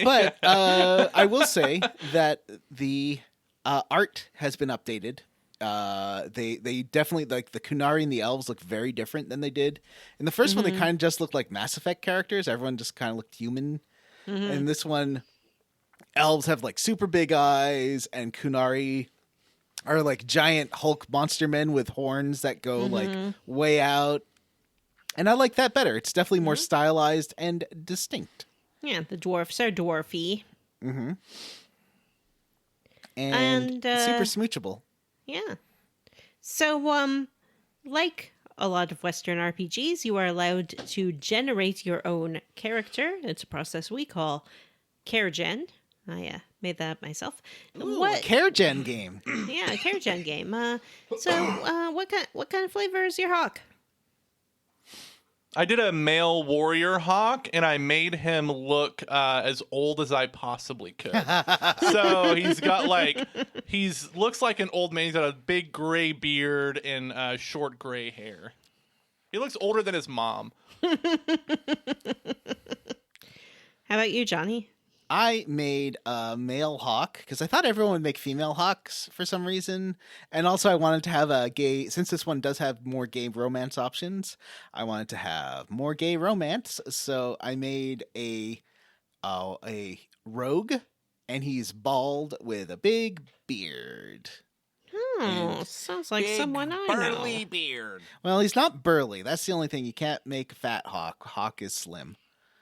But I will say that the art has been updated. They definitely, like, the Kunari and the elves look very different than they did in the first one. They kind of just looked like Mass Effect characters. Everyone just kind of looked human. And this one, elves have like super big eyes, and Kunari are like giant Hulk monster men with horns that go like way out. And I like that better. It's definitely more stylized and distinct. Yeah, the dwarfs are dwarfy. And, And, super smoochable. Yeah. So, like a lot of Western RPGs, you are allowed to generate your own character. It's a process we call CareGen. I made that up myself. Ooh, a care gen game. Yeah, a CareGen game. What kind of flavor is your hawk? I did a male warrior hawk, and I made him look as old as I possibly could. So he's got looks like an old man. He's got a big gray beard and short gray hair. He looks older than his mom. How about you, Johnny? I made a male hawk because I thought everyone would make female hawks for some reason. And also I wanted to have a gay, since this one does have more gay romance options, I wanted to have more gay romance. So I made a rogue, and he's bald with a big beard. Oh, sounds like Big someone I burly know. beard. Well, he's not burly. That's the only thing. You can't make a fat hawk. Hawk is slim.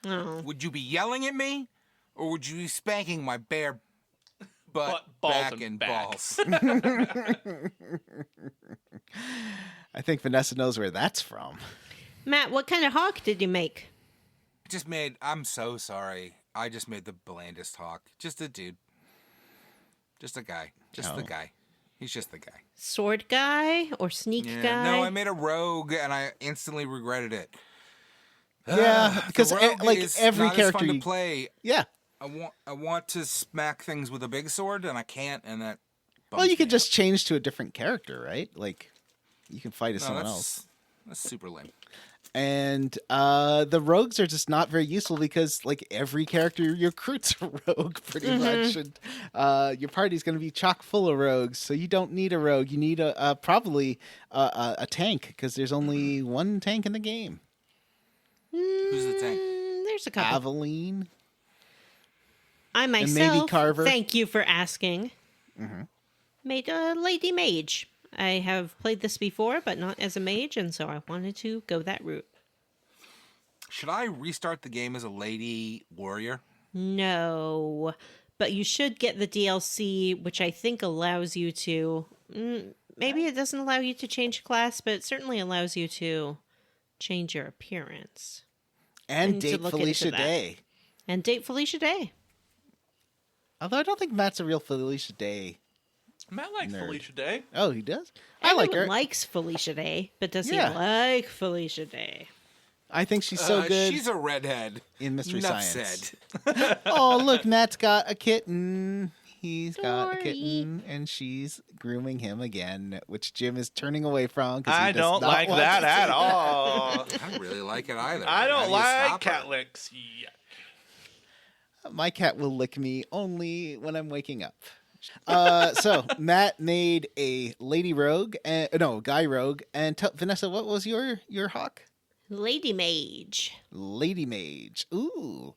Oh. Would you be yelling at me, or would you be spanking my bare butt, Balls back, and and back. balls? I think Vanessa knows where that's from. Matt, what kind of hawk did you make? I'm so sorry. I just made the blandest Hawk. Just a dude. Just a guy. Just the guy. He's just the guy. Sword guy or sneak guy? No, I made a rogue and I instantly regretted it. Yeah, because The rogue like is every not as character fun to you play. Yeah. I want to smack things with a big sword and I can't, and that. Well, you bums could me just change to a different character, right? Like, you can fight as out. someone No, else. That's super lame. And the rogues are just not very useful because, like, every character you recruit's a rogue, pretty much. And your party's going to be chock full of rogues, so you don't need a rogue. You need probably a tank because there's only one tank in the game. Who's the tank? There's a couple. Aveline. I maybe myself, Carver. thank you for asking, made a lady mage. I have played this before, but not as a mage, and so I wanted to go that route. Should I restart the game as a lady warrior? No, but you should get the DLC, which I think allows you to... maybe it doesn't allow you to change class, but it certainly allows you to change your appearance. I And need to date look Felicia into that. Day. And date Felicia Day. Although I don't think Matt's a real Felicia Day. Matt likes Nerd. Felicia Day. Oh, he does? I like her. Everyone likes Felicia Day, but does Yeah. he like Felicia Day? I think she's so good She's a redhead. in Mystery Enough Science. said. Oh, look, Matt's got a kitten. He's got a Sorry. kitten, and she's grooming him again, which Jim is turning away from. 'Cause he I does don't not like want that to at see all. I don't really like it either. I How don't do you like stop her? cat licks yet. that. My cat will lick me only when I'm waking up. So Matt made a lady rogue, guy rogue, and Vanessa, what was your hawk? Lady mage. Lady mage. Ooh,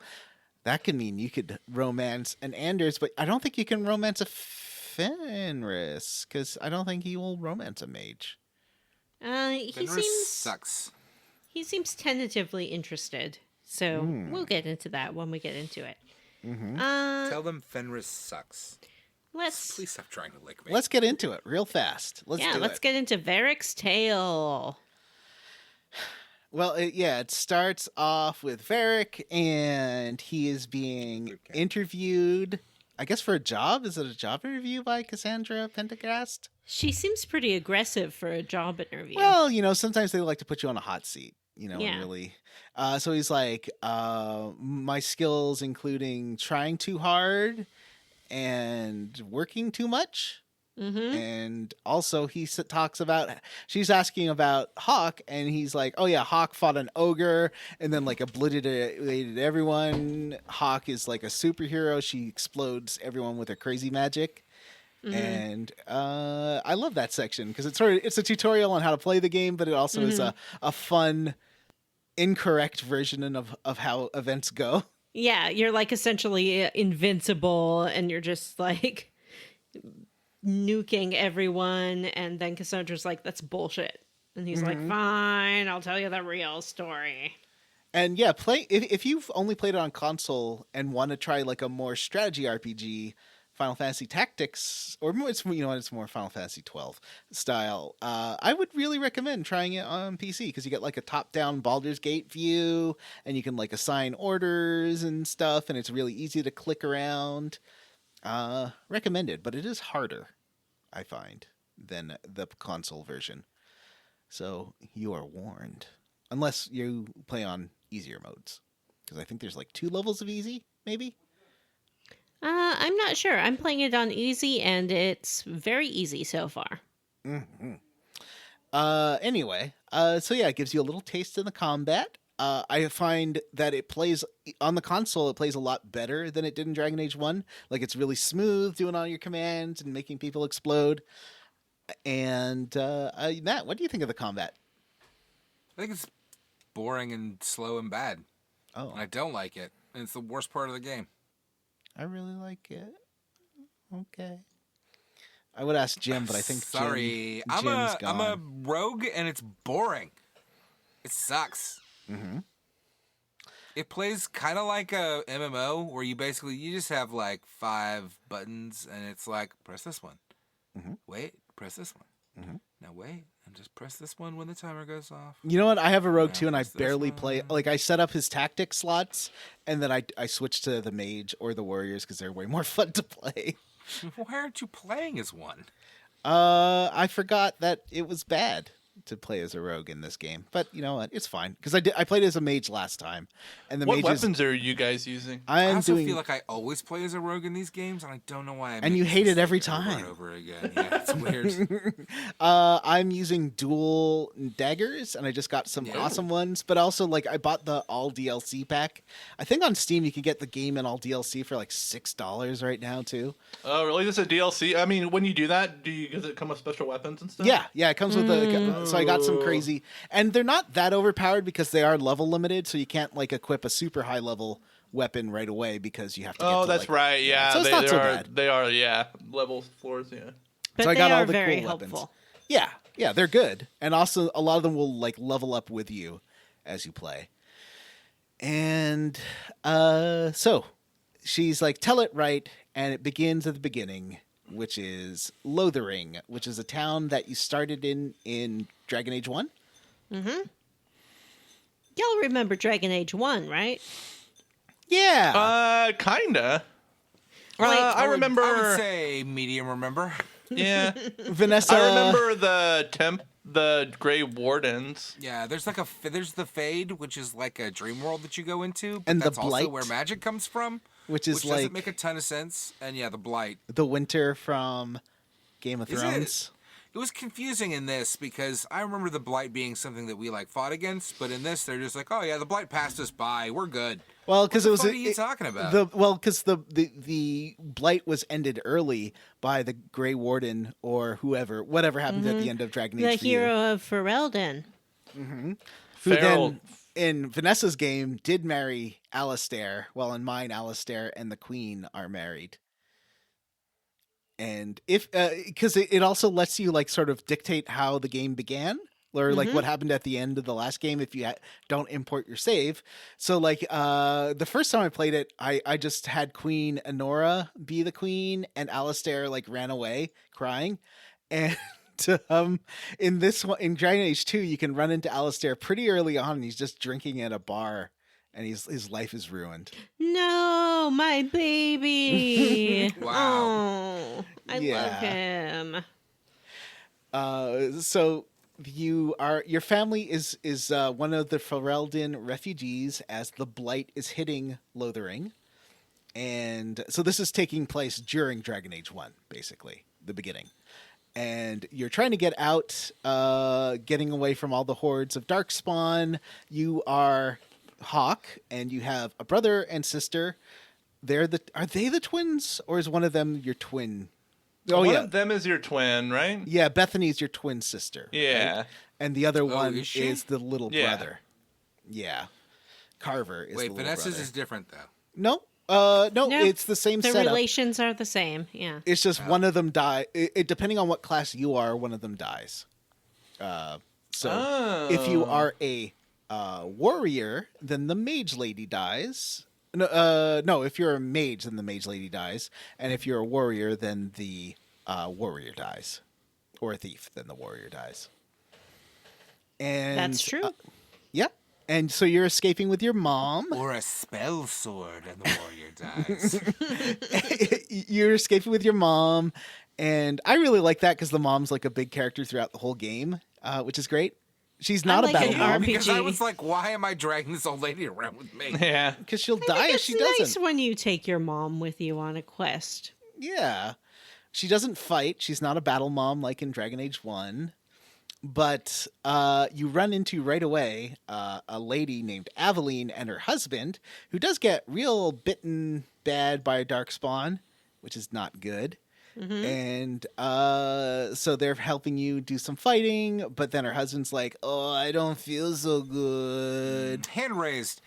that could mean you could romance an Anders, but I don't think you can romance a Fenris because I don't think he will romance a mage. He Fenris sucks. tentatively interested, so we'll get into that when we get into it. Tell them Fenris sucks. Let's Please stop trying to lick me. Let's get into it real fast. Let's get into Varric's tale. Well, it starts off with Varric, and he is being interviewed, I guess, for a job. Is it a job interview by Cassandra Pendergast? She seems pretty aggressive for a job interview. Well, sometimes they like to put you on a hot seat, and Yeah. really. So he's like, my skills including trying too hard and working too much. And also talks about, she's asking about Hawk, and he's like, oh yeah, Hawk fought an ogre and then like obliterated everyone. Hawk is like a superhero. She explodes everyone with her crazy magic. And I love that section because it's a tutorial on how to play the game, but it also is a fun, incorrect version of how events go. Yeah, you're like essentially invincible, and you're just like nuking everyone, and then Cassandra's like, that's bullshit. And he's like, fine, I'll tell you the real story. And yeah, if you've only played it on console and want to try like a more strategy RPG, Final Fantasy Tactics, or it's more Final Fantasy 12 style, I would really recommend trying it on PC because you get like a top-down Baldur's Gate view, and you can like assign orders and stuff, and it's really easy to click around. Recommended, but it is harder, I find, than the console version. So you are warned, unless you play on easier modes, because I think there's like 2 levels of easy, maybe. I'm not sure. I'm playing it on easy, and it's very easy so far. Anyway, so yeah, it gives you a little taste in the combat. I find that it plays on the console. It plays a lot better than it did in Dragon Age 1. Like, it's really smooth doing all your commands and making people explode. And Matt, what do you think of the combat? I think it's boring and slow and bad. Oh, And I don't like it. And it's the worst part of the game. I really like it. Okay. I would ask Jim, but I think Sorry. Jim's gone. I'm a rogue and it's boring. It sucks. It plays kind of like a MMO where you just have like 5 buttons and it's like, press this one. Wait, press this one. Now wait, Just press this one when the timer goes off. You know what? I have a rogue Yeah, too, and I press this barely one. play. Like, I set up his tactic slots, and then I switch to the mage or the warriors because they're way more fun to play. Why aren't you playing as one? I forgot that it was bad to play as a rogue in this game, but you know what? It's fine because I played as a mage last time, and the What mages. weapons are you guys using? I I'm also doing. feel like I always play as a rogue in these games, and I don't know why. And you hate it every Over time. and over again. Yeah, it's weird. I'm using dual daggers, and I just got some Yeah. awesome ones. But also, like, I bought the all DLC pack. I think on Steam you can get the game and all DLC for like $6 right now too. Oh, really? This is a DLC? I mean, when you do that, does it come with special weapons and stuff? Yeah, it comes with the. So I got some crazy, and they're not that overpowered because they are level limited, so you can't like equip a super high level weapon right away because you have to. Get Oh, to, that's like, right. Yeah, So it's they, not they so are. bad. They are. Yeah, level floors. Yeah. But So I they got all are the very cool helpful. weapons. Yeah, they're good, and also a lot of them will like level up with you as you play. And so she's like, "Tell it right," and it begins at the beginning, which is Lothering, which is a town that you started in Dragon Age 1. Y'all remember Dragon Age 1, right? Yeah. Kinda. Like, I remember. I would say medium. Remember? Yeah. Vanessa. I remember the Grey Wardens. Yeah. There's like there's the Fade, which is like a dream world that you go into, but And the that's also Blight. where magic comes from, Which is doesn't like make a ton of sense. And yeah, the Blight. the winter from Game of Is it? Thrones. It was confusing in this because I remember the Blight being something that we like fought against, but in this they're just like, oh yeah, the Blight passed us by, we're good. Well, because What it was the fuck are you talking about? the blight was ended early by the Grey Warden or whatever happened at the end of Dragon The Age for you, hero of Ferelden. who Feral. then in Vanessa's game did marry Alistair, while in mine Alistair and the Queen are married. And if because it also lets you like sort of dictate how the game began, or like what happened at the end of the last game if you don't import your save. So like the first time I played it, I just had Queen Honora be the queen, and Alistair like ran away crying. And in this one, in Dragon Age 2, you can run into Alistair pretty early on, and he's just drinking at a bar, and his life is ruined. No, my baby. Wow. Oh, I love him. So your family is one of the Ferelden refugees as the Blight is hitting Lothering. And so this is taking place during Dragon Age 1, basically, the beginning. And you're trying to get out, getting away from all the hordes of Darkspawn. You are Hawk, and you have a brother and sister. Are they the twins, or is one of them your twin? Oh, One yeah. of them is your twin, right? Yeah, Bethany's your twin sister. Yeah. right? And the other one is she? is the little Yeah. brother. Yeah. Carver is Wait, the little Vanessa's brother. is different though. No, No, it's the same The setup. relations are the same. Yeah. It's just one of them die. It depending on what class you are, one of them dies. So if you are a warrior, then the mage lady dies. No, if you're a mage, then the mage lady dies, and if you're a warrior, then the warrior dies, or a thief, then the warrior dies. And That's true. Yeah, and so you're escaping with your mom. Or a spell sword and the warrior dies. You're escaping with your mom, and I really like that because the mom's like a big character throughout the whole game, which is great. She's not I a like battle an mom Because I RPG. was like, why am I dragging this old lady around with me? Yeah. because she'll I die think if it's she nice doesn't. when you take your mom with you on a quest. Yeah, she doesn't fight. She's not a battle mom like in Dragon Age 1. But you run into right away a lady named Aveline and her husband, who does get real bitten bad by a darkspawn, which is not good. And so they're helping you do some fighting, but then her husband's like, "Oh, I don't feel so good." Hand raised.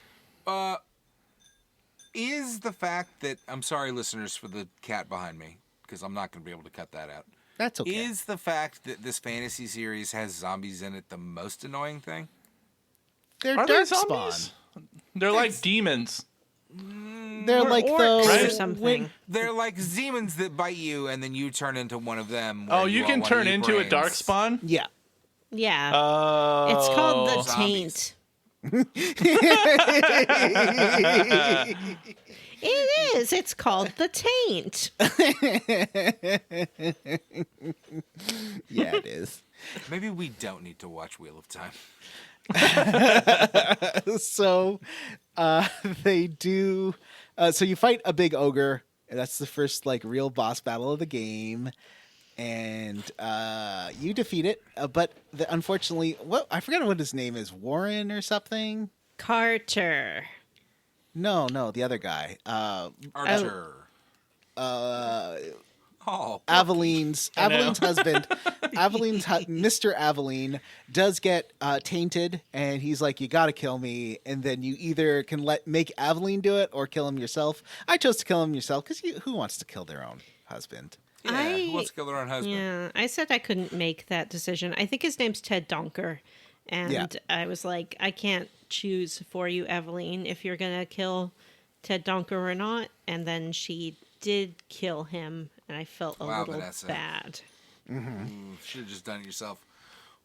Is the fact that I'm sorry, listeners, for the cat behind me, because I'm not going to be able to cut that out. That's okay. Is the fact that this fantasy series has zombies in it the most annoying thing? They're Are they darkspawn. zombies? They're like demons. They're like orcs the or something. They're like demons that bite you, and then you turn into one of them. Oh, where you all can wanna turn eat into a brains. darkspawn? Yeah. Yeah. Oh. It's called the Zombies. Taint. It is. It's called the Taint. Yeah, it is. Maybe we don't need to watch Wheel of Time. So they do. So you fight a big ogre. And that's the first like real boss battle of the game, and you defeat it. But unfortunately, I forgot what his name is. Warren or something. Carter. No, the other guy. Archer. Aveline's husband, Mr. Aveline does get tainted, and he's like, "You got to kill me," and then you either can make Aveline do it or kill him yourself. I chose to kill him yourself because who wants to kill their own husband? Yeah, who wants to kill their own husband? Yeah, I said I couldn't make that decision. I think his name's Ted Donker, and Yeah. I was like, I can't choose for you, Eveline, if you're gonna kill Ted Donker or not. And then she did kill him, and I felt a little Vanessa. bad. Should have just done it yourself.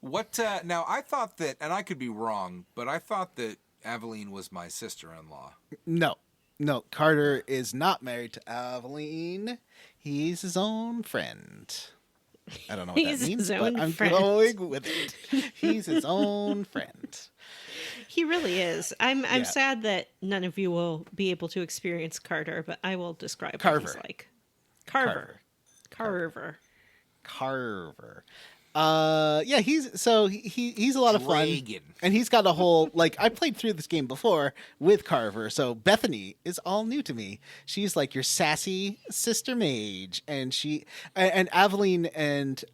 What? Now, I thought that, and I could be wrong, but I thought that Aveline was my sister-in-law. No, Carter is not married to Aveline. He's his own friend. I don't know what He's that means, his but own I'm friend. going with it. He's his own friend. He really is. I'm Yeah. sad that none of you will be able to experience Carter, but I will describe what Carver. he's like. Carver. Yeah, he's a lot of fun, Dragon. and he's got a whole like I played through this game before with Carver, so Bethany is all new to me. She's like your sassy sister mage, and Aveline and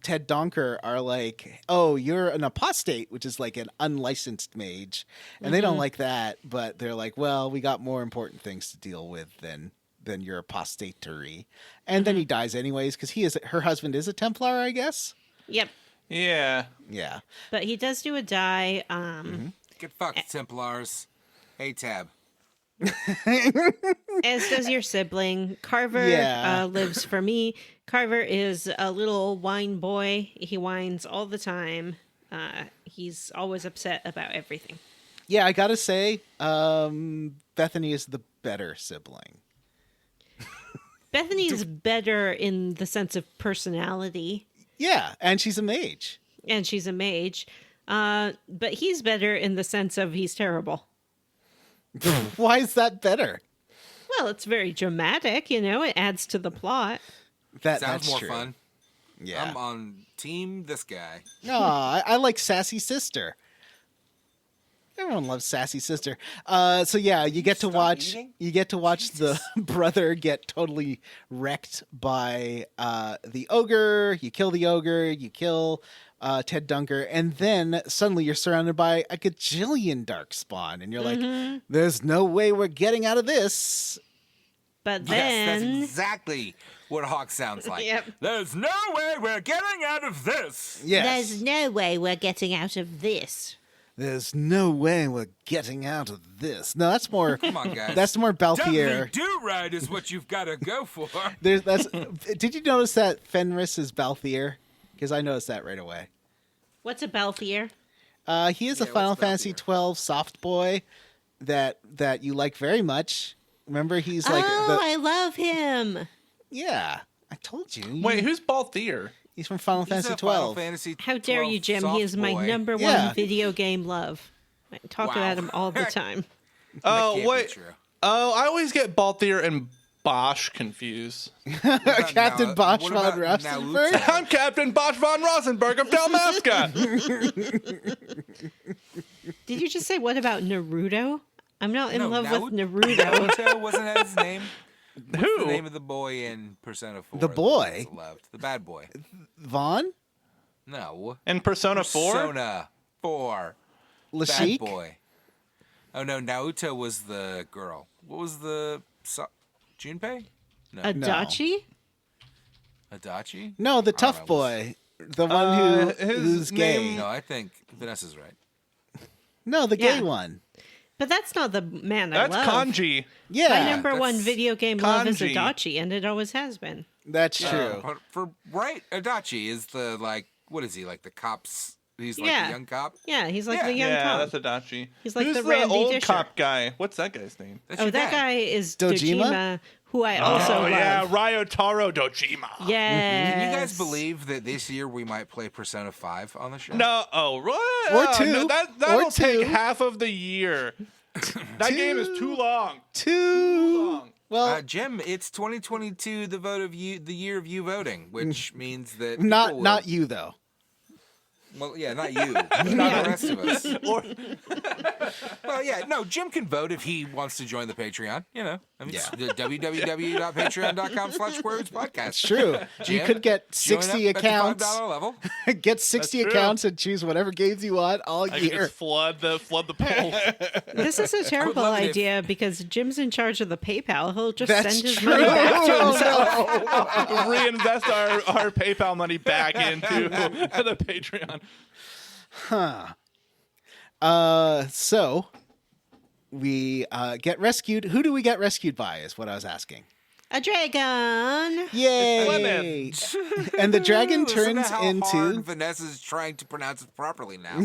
Ted Donker are like, oh, you're an apostate, which is like an unlicensed mage, and they don't like that, but they're like, well, we got more important things to deal with than your apostatery. And then he dies anyways because her husband is a Templar, I guess. Yep. Yeah. Yeah. But he does do a die. Get fucked, Templars. Hey, Tab. As does your sibling. Carver Yeah. lives for me. Carver is a little whine boy. He whines all the time. He's always upset about everything. Yeah, I gotta say, Bethany is the better sibling. Bethany's better in the sense of personality, Yeah, and she's a mage. and she's a mage. But he's better in the sense of he's terrible. Why is that better? Well, it's very dramatic, it adds to the plot. Sounds That's more true. fun. Yeah. I'm on team this guy. No, I like Sassy Sister. Everyone loves Sassy Sister. So yeah, you get to Stop watch. eating? You get to watch the brother get totally wrecked by the ogre. You kill the ogre. You kill Ted Donker, and then suddenly you're surrounded by a gajillion darkspawn, and you're like, "There's no way we're getting out of this." But Yes, then, that's exactly what Hawk sounds like. Yep. There's no way we're getting out of this. Yes. There's no way we're getting out of this. There's no way we're getting out of this. No, that's more. Come on, guys. That's more Balthier. Dudley Do-Right is what you've got to go for. Did you notice that Fenris is Balthier? Because I noticed that right away. what's a Balthier? He is a Yeah, Final what's Fantasy Balthier? 12 soft boy that you like very much. Remember, he's like I love him. yeah. I told you. Wait, who's Balthier? He's from Final He's Fantasy a Final 12. Fantasy How dare 12 you, Jim? soft He is my boy. number Yeah. one video game love. I talk Wow. about him all the time. Oh, Can't be wait. true. Oh, I always get Balthier and Bosch confused. Captain Now, Bosch what von about Rastenberg. Naruto? I'm Captain Bosch von Rosenberg of Dalmasca. Did you just say, what about Naruto? I'm not in love with Naruto. Naruto, wasn't that his name? What's Who? the name of the boy in Persona 4? The boy? that loved? The bad boy. Vaughn? No. In Persona 4? Persona 4. Bad Lashik? boy. Oh no, Naruto was the girl. What was the Junpei? No. Adachi? Adachi? No, the I don't tough know. boy. The one his who's gay. name- No, I think Vanessa's right. No, the gay Yeah. one. But that's not the man I That's love. Kanji. Yeah, My number one that's video game love is Kanji. Adachi, and it always has been. that's true. But for right, Adachi is the what is he, like the cop's He's like Yeah. the young cop. Yeah, he's like Yeah. the young Yeah, cop. that's Adachi. He's like Who's the the Randy old Disher. cop guy? What's that guy's name? That's Oh, your that dad. guy is Dojima? Dojima, who I also love. yeah, Ryotaro Dojima. Yes. Can you guys believe that this year we might play Persona 5 on the show? No, right. Or two. No, that'll Or take two. half of the year. That game is too long. Too Long. well. Jim, it's 2022, the year of you voting, which means that Not people will- not you though. Well, yeah, not you, but not the rest of us. Or, Well, yeah, no, Jim can vote if he wants to join the Patreon. You know, I mean, Yeah. www.patreon.com/squarerootspodcast. It's true. You Jim, could get join 60 up at the accounts. $5 level. Get 60 That's true. accounts and choose whatever games you want all I can year. just flood the polls. This is a terrible love it if- idea because Jim's in charge of the PayPal. He'll just That's send his true. money back to Oh, himself. no. Reinvest our PayPal money back into the Patreon. So we get rescued. Who do we get rescued by is what I was asking. A dragon. Yay! And the dragon Listen to turns how into hard Vanessa's trying to pronounce it properly now,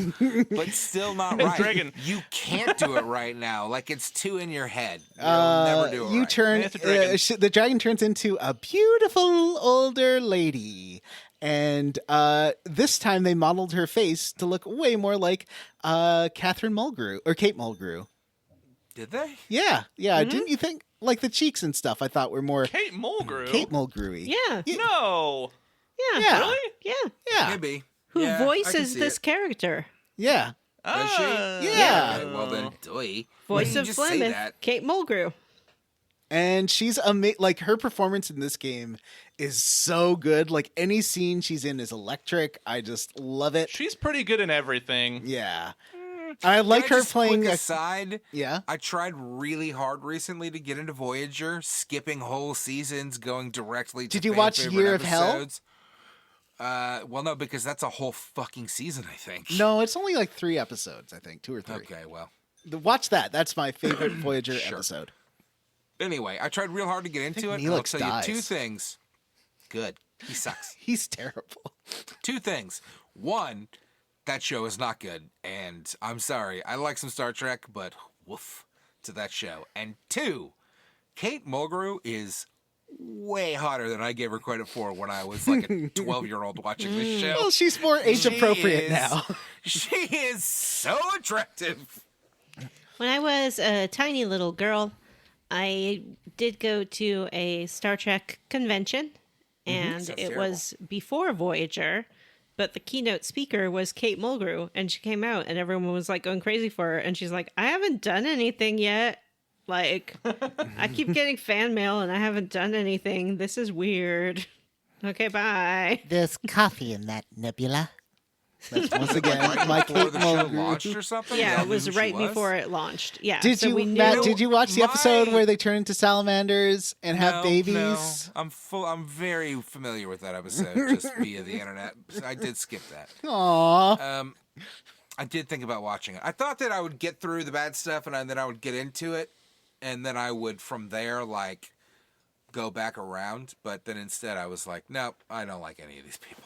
but still not right. Dragon. You can't do it right now. Like it's too in your head. You'll never do it you right. turn It's a dragon. the dragon turns into a beautiful older lady. And this time they modeled her face to look way more like Catherine Mulgrew or Kate Mulgrew. Did they? Yeah. Didn't you think like the cheeks and stuff? I thought were more Kate Mulgrew. Kate Mulgrewy. Yeah. No. Yeah. Yeah. Really? Yeah. Yeah. Maybe. Who Yeah, I can voices see this it. character? Yeah. Does she? Yeah. Okay, well then, doy. Voice You of just say Flemeth, that. Kate Mulgrew. And she's like her performance in this game is so good. Like any scene she's in is electric. I just love it. She's pretty good in everything. Yeah. I like Can I her just playing quick a, aside. yeah. I tried really hard recently to get into Voyager, skipping whole seasons, going directly to Did you fan watch favorite Year of Hell? episodes. Well, no, because that's a whole fucking season, I think. No, it's only like 3 episodes, I think, 2 or 3. Okay, well. Watch that. That's my favorite Voyager Sure. episode. Anyway, I tried real hard to get into it. think And I'll Neelix tell you dies. 2 things. Good. He sucks. He's terrible. 2 things. 1, that show is not good, and I'm sorry. I like some Star Trek, but woof to that show. And 2, Kate Mulgrew is way hotter than I gave her credit for when I was like a 12-year-old watching this show. Well, she's more age appropriate now. She is so attractive. When I was a tiny little girl, I did go to a Star Trek convention, and Sounds it terrible. was before Voyager, but the keynote speaker was Kate Mulgrew, and she came out, and everyone was like going crazy for her, and she's like, I haven't done anything yet. Like, I keep getting fan mail, and I haven't done anything. This is weird. Okay, bye. There's coffee in that nebula. That's once again my Before Kate the show Mulgrew. launched or something? Yeah, Y'all it knew was who she right was? before it launched. Yeah. Did so you, we knew. Matt? Did you watch the episode my- where they turn into salamanders and have No, babies? No, I'm very familiar with that episode just via the internet. I did skip that. Aww. I did think about watching it. I thought that I would get through the bad stuff and then I would get into it, and then I would from there like go back around. But then instead I was like, no, I don't like any of these people.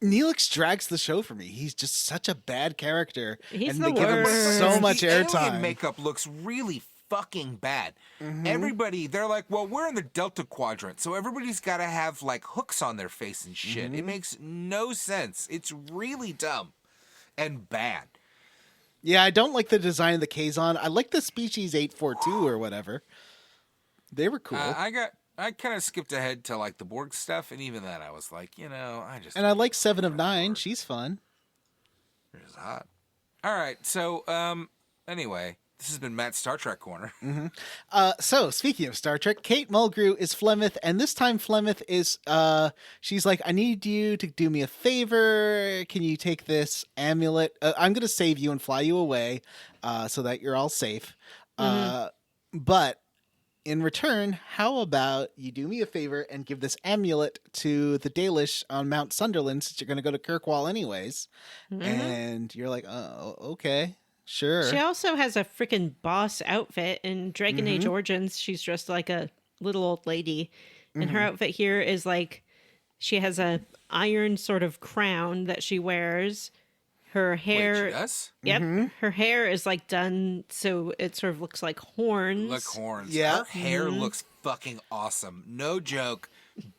Neelix drags the show for me. He's just such a bad character, He's and the they give him worst. so much The alien airtime. makeup looks really fucking bad. Everybody, they're like, well, we're in the Delta Quadrant, so everybody's got to have like hooks on their face and shit. It makes no sense. It's really dumb and bad. Yeah, I don't like the design of the Kazon. I like the species 842 or whatever. They were cool. I kind of skipped ahead to like the Borg stuff, and even then I was like, I just and I like 7 of 9. She's fun. It's hot. All right, so anyway, this has been Matt's Star Trek Corner. So, speaking of Star Trek, Kate Mulgrew is Flemeth, and this time Flemeth is, she's like, I need you to do me a favor. Can you take this amulet? I'm going to save you and fly you away so that you're all safe. But in return, how about you do me a favor and give this amulet to the Dalish on Mount Sunderland, since you're going to go to Kirkwall anyways. And you're like, oh, okay, sure. She also has a freaking boss outfit in Dragon Age Origins. She's dressed like a little old lady. And her outfit here is like, she has a iron sort of crown that she wears. Her Wait, hair, she does? yep, her hair is like done so it sort of looks like horns. Like horns. Yeah. Her hair looks fucking awesome. No joke.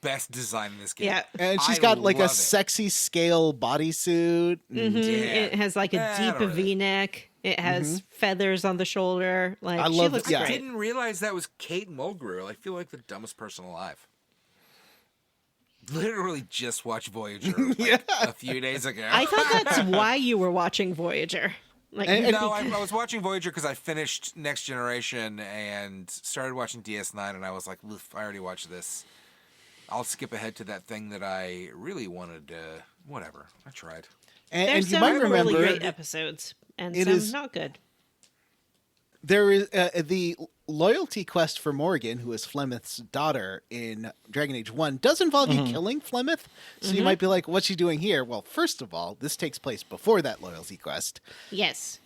Best design in this game. Yeah. And she's I got like a love it. sexy scale bodysuit. Mhm. Yeah. It has like a I deep don't really- V-neck. It has feathers on the shoulder. Like I she love looks it, yeah. I great. didn't realize that was Kate Mulgrew. I feel like the dumbest person alive. Literally just watched Voyager like, a few days ago. I thought that's why you were watching Voyager. Like And- No, I was watching Voyager because I finished Next Generation and started watching DS9, and I was like, "Oof, I already watched this. I'll skip ahead to that thing that I really wanted to. Whatever. I tried. And there's you some might really remember great episodes and it some is- not good. there is the loyalty quest for Morgan, who is Flemeth's daughter in Dragon Age 1, does involve you killing Flemeth. So you might be like, what's she doing here? Well, first of all, this takes place before that loyalty quest Yes.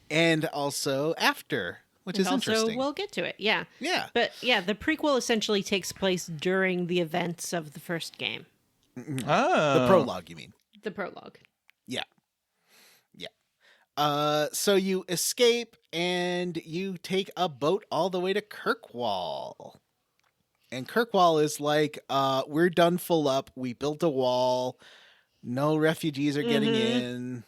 and also after, which And is also, interesting. we'll get to it. Yeah. Yeah. But yeah, the prequel essentially takes place during the events of the first game. Oh. The prologue, you mean? The prologue. Yeah. Yeah. So you escape and you take a boat all the way to Kirkwall. And Kirkwall is like, we're done full up. We built a wall. No refugees are getting in.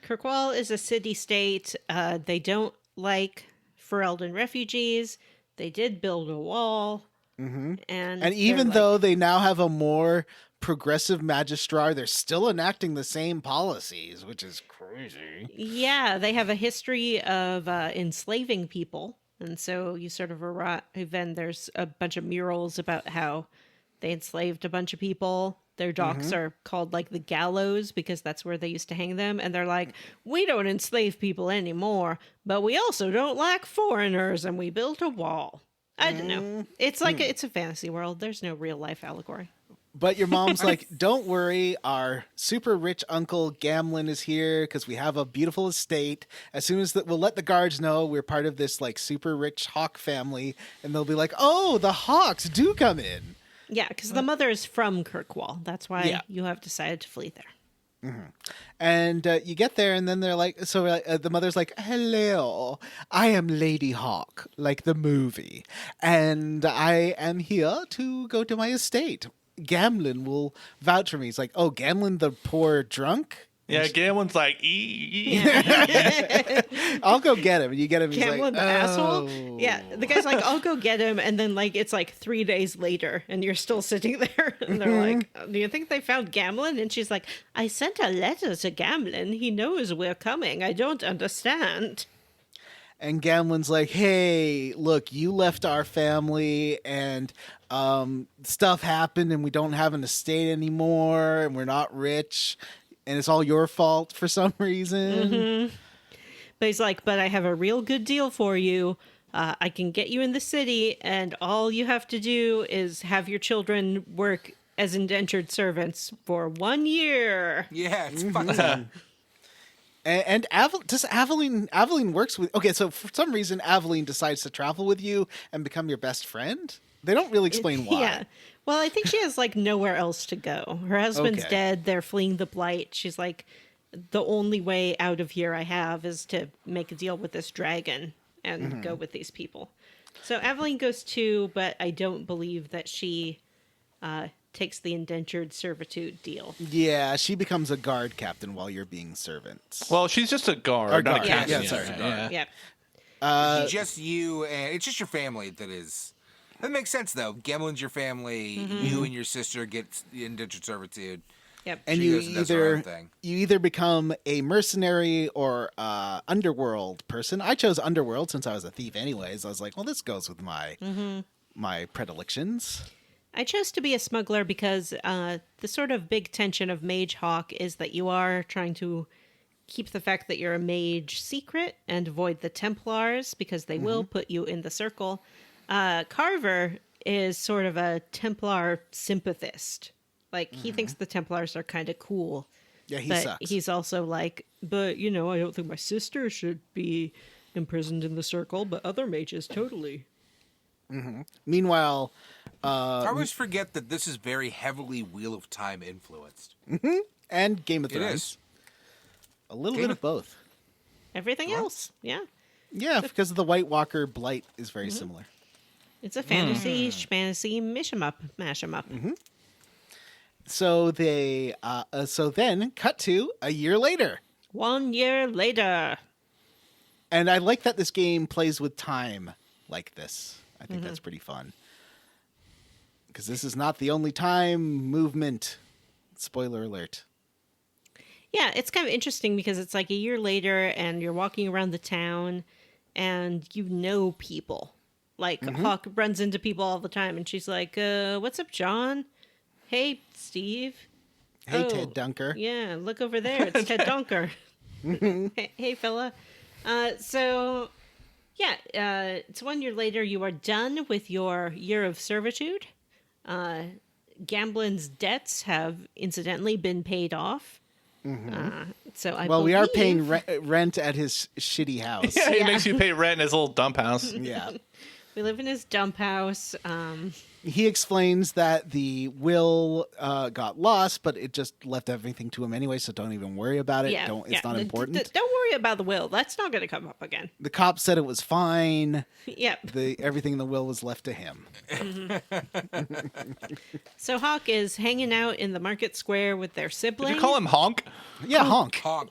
Kirkwall is a city-state. They don't like Ferelden refugees. They did build a wall. And And even though they now have a more progressive magistrar, they're still enacting the same policies, which is crazy. yeah, they have a history of enslaving people. And so you sort of arrive, and there's a bunch of murals about how they enslaved a bunch of people. Their docks are called like the gallows because that's where they used to hang them. And they're like, we don't enslave people anymore, but we also don't like foreigners, and we built a wall. I don't know. It's like it's a fantasy world. There's no real life allegory. But your mom's like, don't worry, our super rich uncle Gamlin is here because we have a beautiful estate. As soon as we'll let the guards know we're part of this like super rich hawk family, and they'll be like, oh, the hawks do come in. Yeah, because the mother is from Kirkwall. That's why Yeah. you have decided to flee there. And you get there, and then they're like, so the mother's like, hello, I am Lady Hawk, like the movie, and I am here to go to my estate. Gamlin will vouch for me. He's like, oh, Gamlin, the poor drunk? Yeah, Gamlen's like, ee. I'll go get him. And you get him. He's Gamlin, like, the asshole. "Oh." Yeah, the guy's like, I'll go get him, and then like it's like 3 days later, and you're still sitting there, and they're like, do you think they found Gamlin? And she's like, I sent a letter to Gamlin. He knows we're coming. I don't understand. And Gamlin's like, hey, look, you left our family, and stuff happened, and we don't have an estate anymore, and we're not rich, and it's all your fault for some reason. But he's like, but I have a real good deal for you. I can get you in the city, and all you have to do is have your children work as indentured servants for 1 year. Yeah, it's fucking. And Aveline works with. Okay, so for some reason, Aveline decides to travel with you and become your best friend. They don't really explain why. Yeah. Well, I think she has like nowhere else to go. Her husband's Okay. dead. They're fleeing the blight. She's like, the only way out of here I have is to make a deal with this dragon and go with these people. So Aveline goes too, but I don't believe that she takes the indentured servitude deal. Yeah, she becomes a guard captain while you're being servants. Well, she's just a guard, Or not a guard, captain. yeah, sorry, guard. Yeah. It's just you, and it's just your family that is. That makes sense, though. Gamlin's your family. You and your sister get indentured servitude. Yep. And She you goes and does her own either thing. become a mercenary or underworld person. I chose underworld since I was a thief, anyways. I was like, well, this goes with my predilections. I chose to be a smuggler because the sort of big tension of Mage Hawk is that you are trying to keep the fact that you're a mage secret and avoid the Templars because they will put you in the circle. Carver is sort of a Templar sympathist. Like, he thinks the Templars are kind of cool. Yeah, he but sucks. he's also like, but, you know, I don't think my sister should be imprisoned in the circle, but other mages totally. Meanwhile, I always forget that this is very heavily Wheel of Time influenced. and Game of It Thrones. is. A little bit of both. Everything else, yeah. Yeah, because the White Walker blight is very similar. It's a fantasy, schmantasy, mash 'em up. So so then cut to a year later. 1 year later. And I like that this game plays with time like this. I think that's pretty fun. Because this is not the only time movement. Spoiler alert. Yeah, it's kind of interesting because it's like a year later and you're walking around the town and you know people. Like Hawk runs into people all the time and she's like, what's up, John? Hey, Steve. Hey, Oh, Ted Donker. Yeah, look over there. It's Ted Donker. Hey, fella. So, yeah, it's 1 year later. You are done with your year of servitude. Gamblin's debts have incidentally been paid off. So I Well, we are paying believe- rent at his shitty house. Yeah, he Yeah. makes you pay rent in his little dump house. Yeah. We live in his dump house. He explains that the will got lost, but it just left everything to him anyway, so don't even worry about it. Yeah, It's not important. Don't worry about the will. That's not going to come up again. The cop said it was fine. Yep. Everything in the will was left to him. So Hawk is hanging out in the market square with their Did sibling. you call him Honk? Yeah, honk. Honk.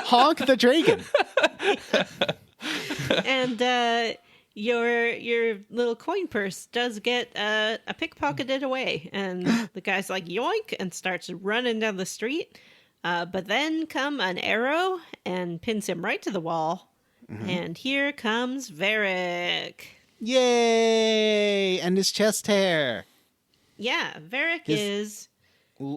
Honk the dragon. And your little coin purse does get a pickpocketed away, and the guy's like yoink and starts running down the street. But then come an arrow and pins him right to the wall. And here comes Varric. Yay! And his chest hair. Yeah, Varric is.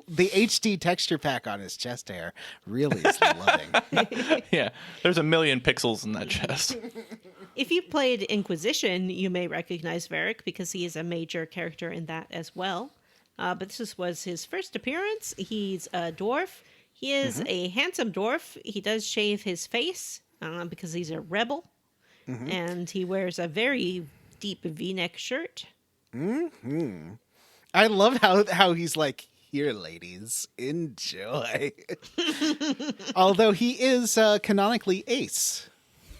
The HD texture pack on his chest hair really is loving. Yeah, there's a million pixels in that chest. If you've played Inquisition, you may recognize Varric because he is a major character in that as well. But this was his first appearance. He's a dwarf. He is a handsome dwarf. He does shave his face because he's a rebel. And he wears a very deep V-neck shirt. I love how he's like, here, ladies, enjoy. Although he is canonically ace.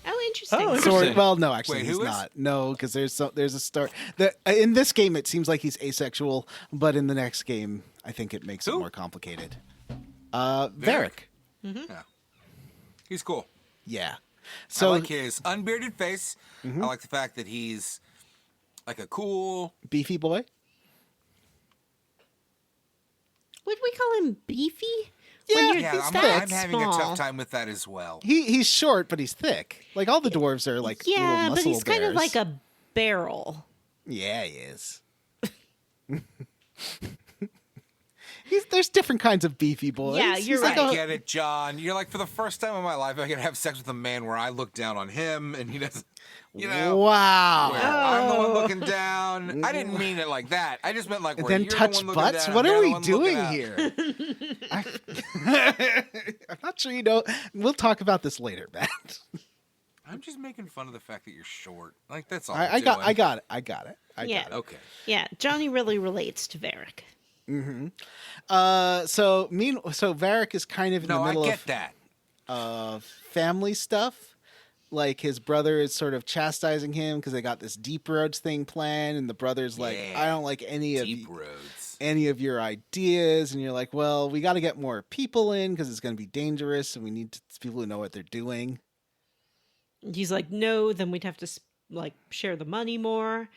Oh, interesting. Oh, Sword. Interesting. Well, no, actually, Wait, he's who is? not. No, because there's a story that in this game it seems like he's asexual, but in the next game I think it makes it Who? more complicated. Varric. Yeah. He's cool. Yeah. So So I like his unbearded face. I like the fact that he's like a cool. beefy boy. Would we call him beefy? Yeah, When you're Yeah, this I'm that having a small. tough time with that as well. He's short, but he's thick. Like all the dwarves are like little Yeah, muscle but he's kind of bears. like a barrel. Yeah, he is. There's different kinds of beefy boys. Yeah, He's you're like right. a- Get it, John. You're like, for the first time in my life, I can have sex with a man where I look down on him and he doesn't, you know. Wow. Where I'm the one looking down. I didn't mean it like that. I just meant like where Then you're touch the one looking butts? down, What they're are the we one looking doing up. here? I'm not sure you know. We'll talk about this later, Matt. I'm just making fun of the fact that you're short. Like that's all. I got it. I got it. Yeah. Okay. Yeah, Johnny really relates to Varric. So Varric is kind of in No, the I middle get that. of family stuff. Like his brother is sort of chastising him because they got this deep roads thing planned, and the brother's like, Yeah. "I don't like Deep roads. any of your ideas," and you're like, "Well, we got to get more people in because it's going to be dangerous, and we need people who know what they're doing." He's like, no, then we'd have to share the money more.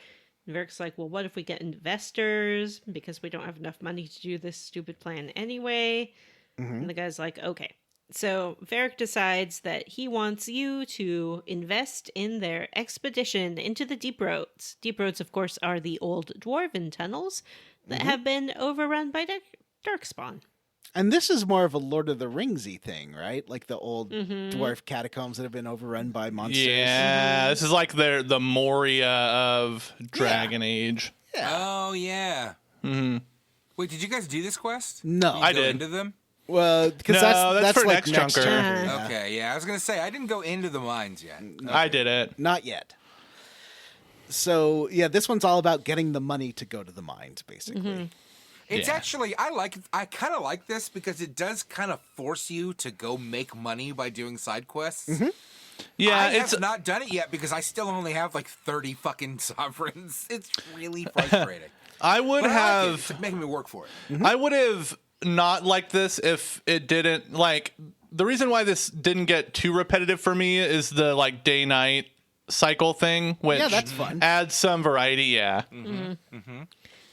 And Varric's like, well, what if we get investors because we don't have enough money to do this stupid plan anyway? And the guy's like, okay. So Varric decides that he wants you to invest in their expedition into the Deep Roads. Deep Roads, of course, are the old dwarven tunnels that have been overrun by Darkspawn. And this is more of a Lord of the Ringsy thing, right? Like the old dwarf catacombs that have been overrun by monsters. Yeah, this is like the Moria of Dragon Age. Oh yeah. Mm-hmm. Wait, did you guys do this quest? No, You I go did. into them? well, because No, that's for like next chunker. Yeah. Okay, yeah. I was gonna say I didn't go into the mines yet. I did it. Not yet. So yeah, this one's all about getting the money to go to the mines, basically. It's Yeah. actually I kind of like this because it does kind of force you to go make money by doing side quests. Yeah, I it's have not done it yet because I still only have like 30 fucking sovereigns. It's really frustrating. I would But I like it. have It's like making me work for it. I would have not liked this if it didn't like the reason why this didn't get too repetitive for me is the like day night cycle thing, which that's fun. adds some variety. Yeah.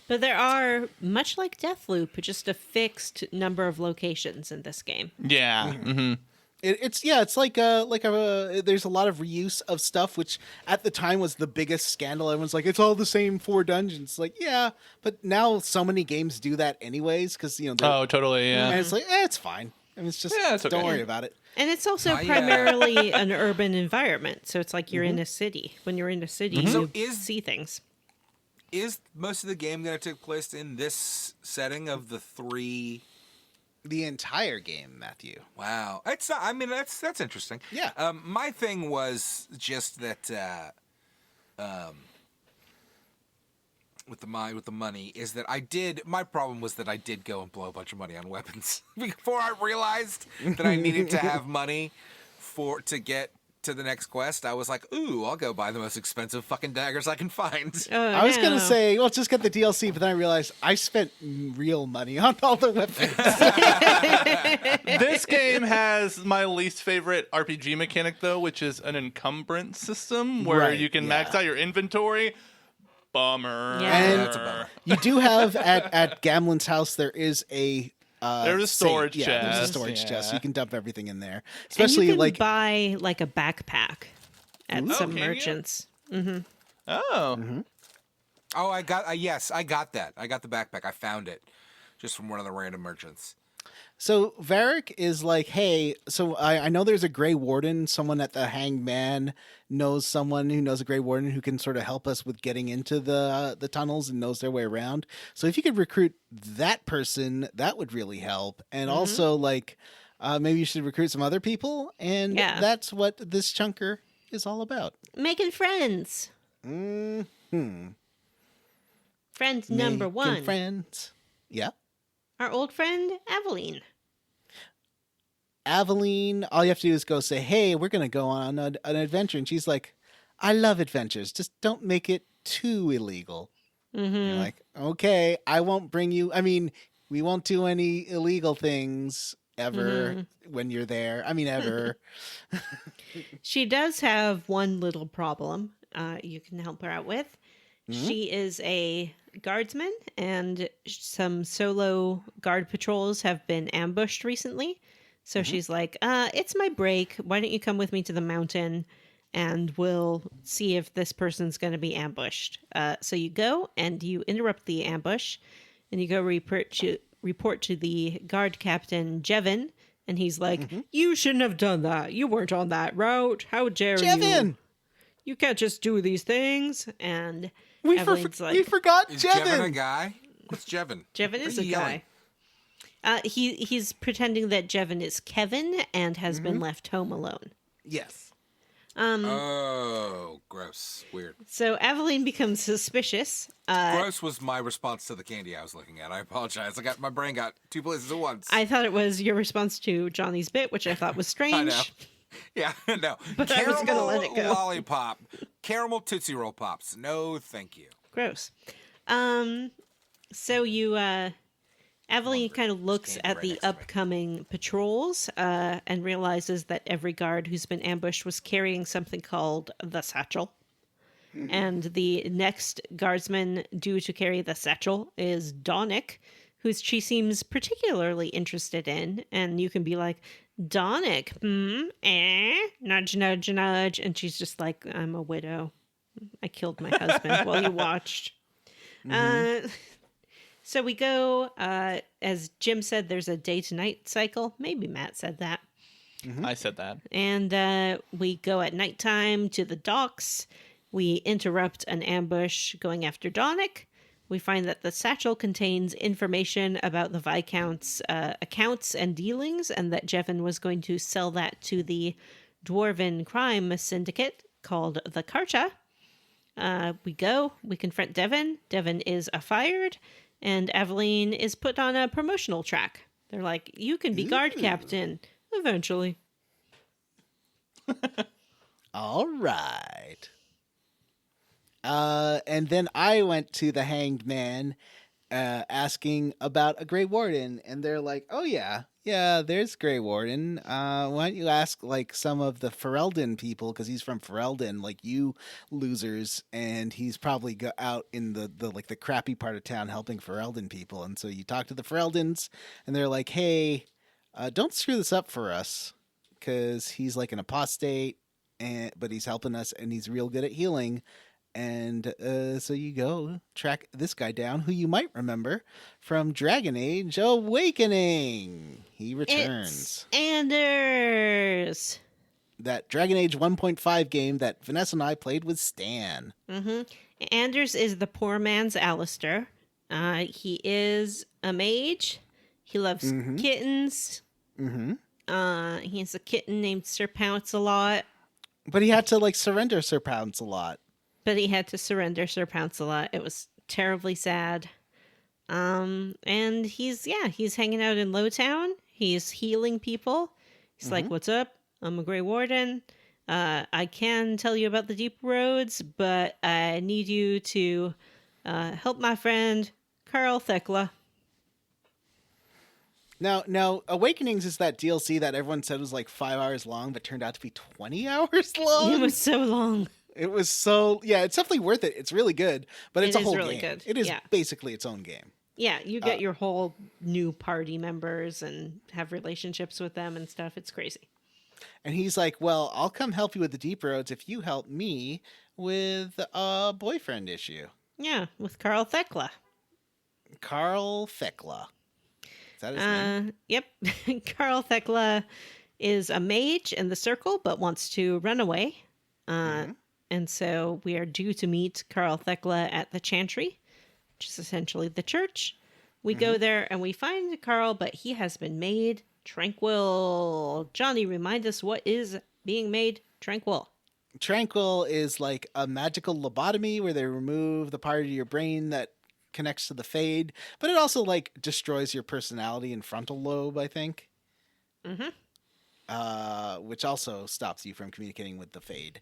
But there are, much like Deathloop, just a fixed number of locations in this game. Yeah. Mm-hmm. It's like a there's a lot of reuse of stuff, which at the time was the biggest scandal. Everyone's like, it's all the same 4 dungeons. Like, yeah, but now so many games do that anyways because Oh, totally. Yeah. and it's like it's fine. I mean, it's just Yeah, it's okay. don't worry about it. And it's also I, primarily an urban environment. So it's like you're in a city. When you're in a city, So you see things. Is most of the game going to take place in this setting of the 3? The entire game, Matthew. Wow, it's not. I mean, that's interesting. Yeah. My thing was just that with the money is that my problem was that I did go and blow a bunch of money on weapons before I realized that I needed to have money to get to the next quest. I was like, ooh, I'll go buy the most expensive fucking daggers I can find. I was gonna say, well, just get the DLC, but then I realized I spent real money on all the weapons. This game has my least favorite RPG mechanic though, which is an encumbrance system where Right, you can max out your inventory. Bummer. Yeah. And That's a bummer. you do have at Gamlin's house, there is a There's a storage safe. Yeah, there's a chest, storage yeah. chest. You can dump everything in there, And especially you can like buy like a backpack at some can you? merchants. Oh. Oh, I got yes, I got that. I got the backpack. I found it just from one of the random merchants. So Varric is like, hey, so I know there's a Grey Warden. Someone at the Hanged Man knows someone who knows a Grey Warden who can sort of help us with getting into the tunnels and knows their way around. So if you could recruit that person, that would really help. And also, like, maybe you should recruit some other people. And Yeah. that's what this chunker is all about. Making friends. Hmm. Friend number Making 1. friends. Yeah. Our old friend, Aveline. Aveline, all you have to do is go say, hey, we're going to go on an adventure. And she's like, I love adventures. Just don't make it too illegal. You're like, okay, I won't bring you. I mean, we won't do any illegal things ever when you're there. I mean, ever. She does have one little problem you can help her out with. She is a guardsman, and some solo guard patrols have been ambushed recently. So she's like, it's my break. Why don't you come with me to the mountain, and we'll see if this person's going to be ambushed. So you go, and you interrupt the ambush, and you go report to the guard captain, Jevin, and he's like, you shouldn't have done that. You weren't on that route. How dare you? Jevin! You can't just do these things. And We Eveline's like, forgot Is Jevin a Jevin. guy? What's Jevin? Jevin is What are a you yelling? guy. He's pretending that Jevin is Kevin and has been left home alone. Yes. Oh, gross. Weird. So Aveline becomes suspicious. Gross was my response to the candy I was looking at. I apologize. My brain got 2 places at once. I thought it was your response to Johnny's bit, which I thought was strange. I know. Yeah, no. But I was gonna let it go. Lollipop. Caramel Tootsie Roll Pops. No, thank you. Gross. So you, Aveline kind of looks candy at right the next to me. upcoming patrols and realizes that every guard who's been ambushed was carrying something called the satchel. And the next guardsman due to carry the satchel is Donick, who she seems particularly interested in. And you can be like, Donick, nudge, nudge, nudge. And she's just like, I'm a widow. I killed my husband while you watched. So we go, as Jim said, there's a day to night cycle. Maybe Matt said that. I said that. And we go at nighttime to the docks. We interrupt an ambush going after Donick. We find that the satchel contains information about the Viscount's accounts and dealings, and that Jevin was going to sell that to the Dwarven crime syndicate called the Karcha. We confront Devin. Devin is fired, and Eveline is put on a promotional track. They're like, you can be guard captain eventually. All right. And then I went to the Hanged Man asking about a Grey Warden, and they're like, oh yeah, there's Grey Warden. Why don't you ask like some of the Ferelden people, because he's from Ferelden, like you losers, and he's probably out in the like the crappy part of town helping Ferelden people. And so you talk to the Fereldens, and they're like, hey, don't screw this up for us, because he's like an apostate, but he's helping us, and he's real good at healing. And so you go track this guy down, who you might remember from Dragon Age Awakening. He returns. It's Anders. That Dragon Age 1.5 game that Vanessa and I played with Stan. Mm-hmm. Anders is the poor man's Alistair. He is a mage. He loves kittens. Mm-hmm. He has a kitten named Sir Pounce a lot. But he had to like surrender Sir Pounce a lot. But he had to surrender Sir Pounce a lot. It was terribly sad. And he's hanging out in Lowtown. He's healing people. He's like, what's up? I'm a Grey Warden. I can tell you about the deep roads, but I need you to help my friend Carl Thekla. Now, Awakenings is that DLC that everyone said was like 5 hours long, but turned out to be 20 hours long. It was so long. It was so, it's definitely worth it. It's really good, but it's It a is whole really game. good. It is Yeah. basically its own game. Yeah, you get your whole new party members and have relationships with them and stuff. It's crazy. And he's like, well, I'll come help you with the deep roads if you help me with a boyfriend issue. Yeah, with Carl Thekla. Carl Thekla. Is that his name? Yep. Carl Thekla is a mage in the circle, but wants to run away. And so we are due to meet Carl Thekla at the Chantry, which is essentially the church. We go there and we find Carl, but he has been made tranquil. Johnny, remind us what is being made tranquil. Tranquil is like a magical lobotomy where they remove the part of your brain that connects to the Fade, but it also like destroys your personality and frontal lobe, I think. Which also stops you from communicating with the Fade.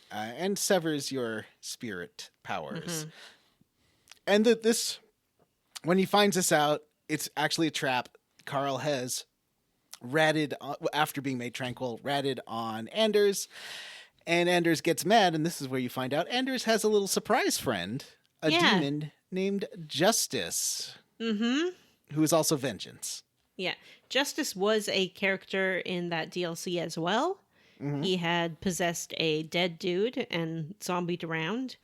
And severs your spirit powers. And this, when he finds this out, it's actually a trap. Carl has ratted, after being made tranquil, ratted on Anders. And Anders gets mad, and this is where you find out Anders has a little surprise friend, a demon named Justice, who is also Vengeance. Yeah. Justice was a character in that DLC as well. He had possessed a dead dude and zombied around.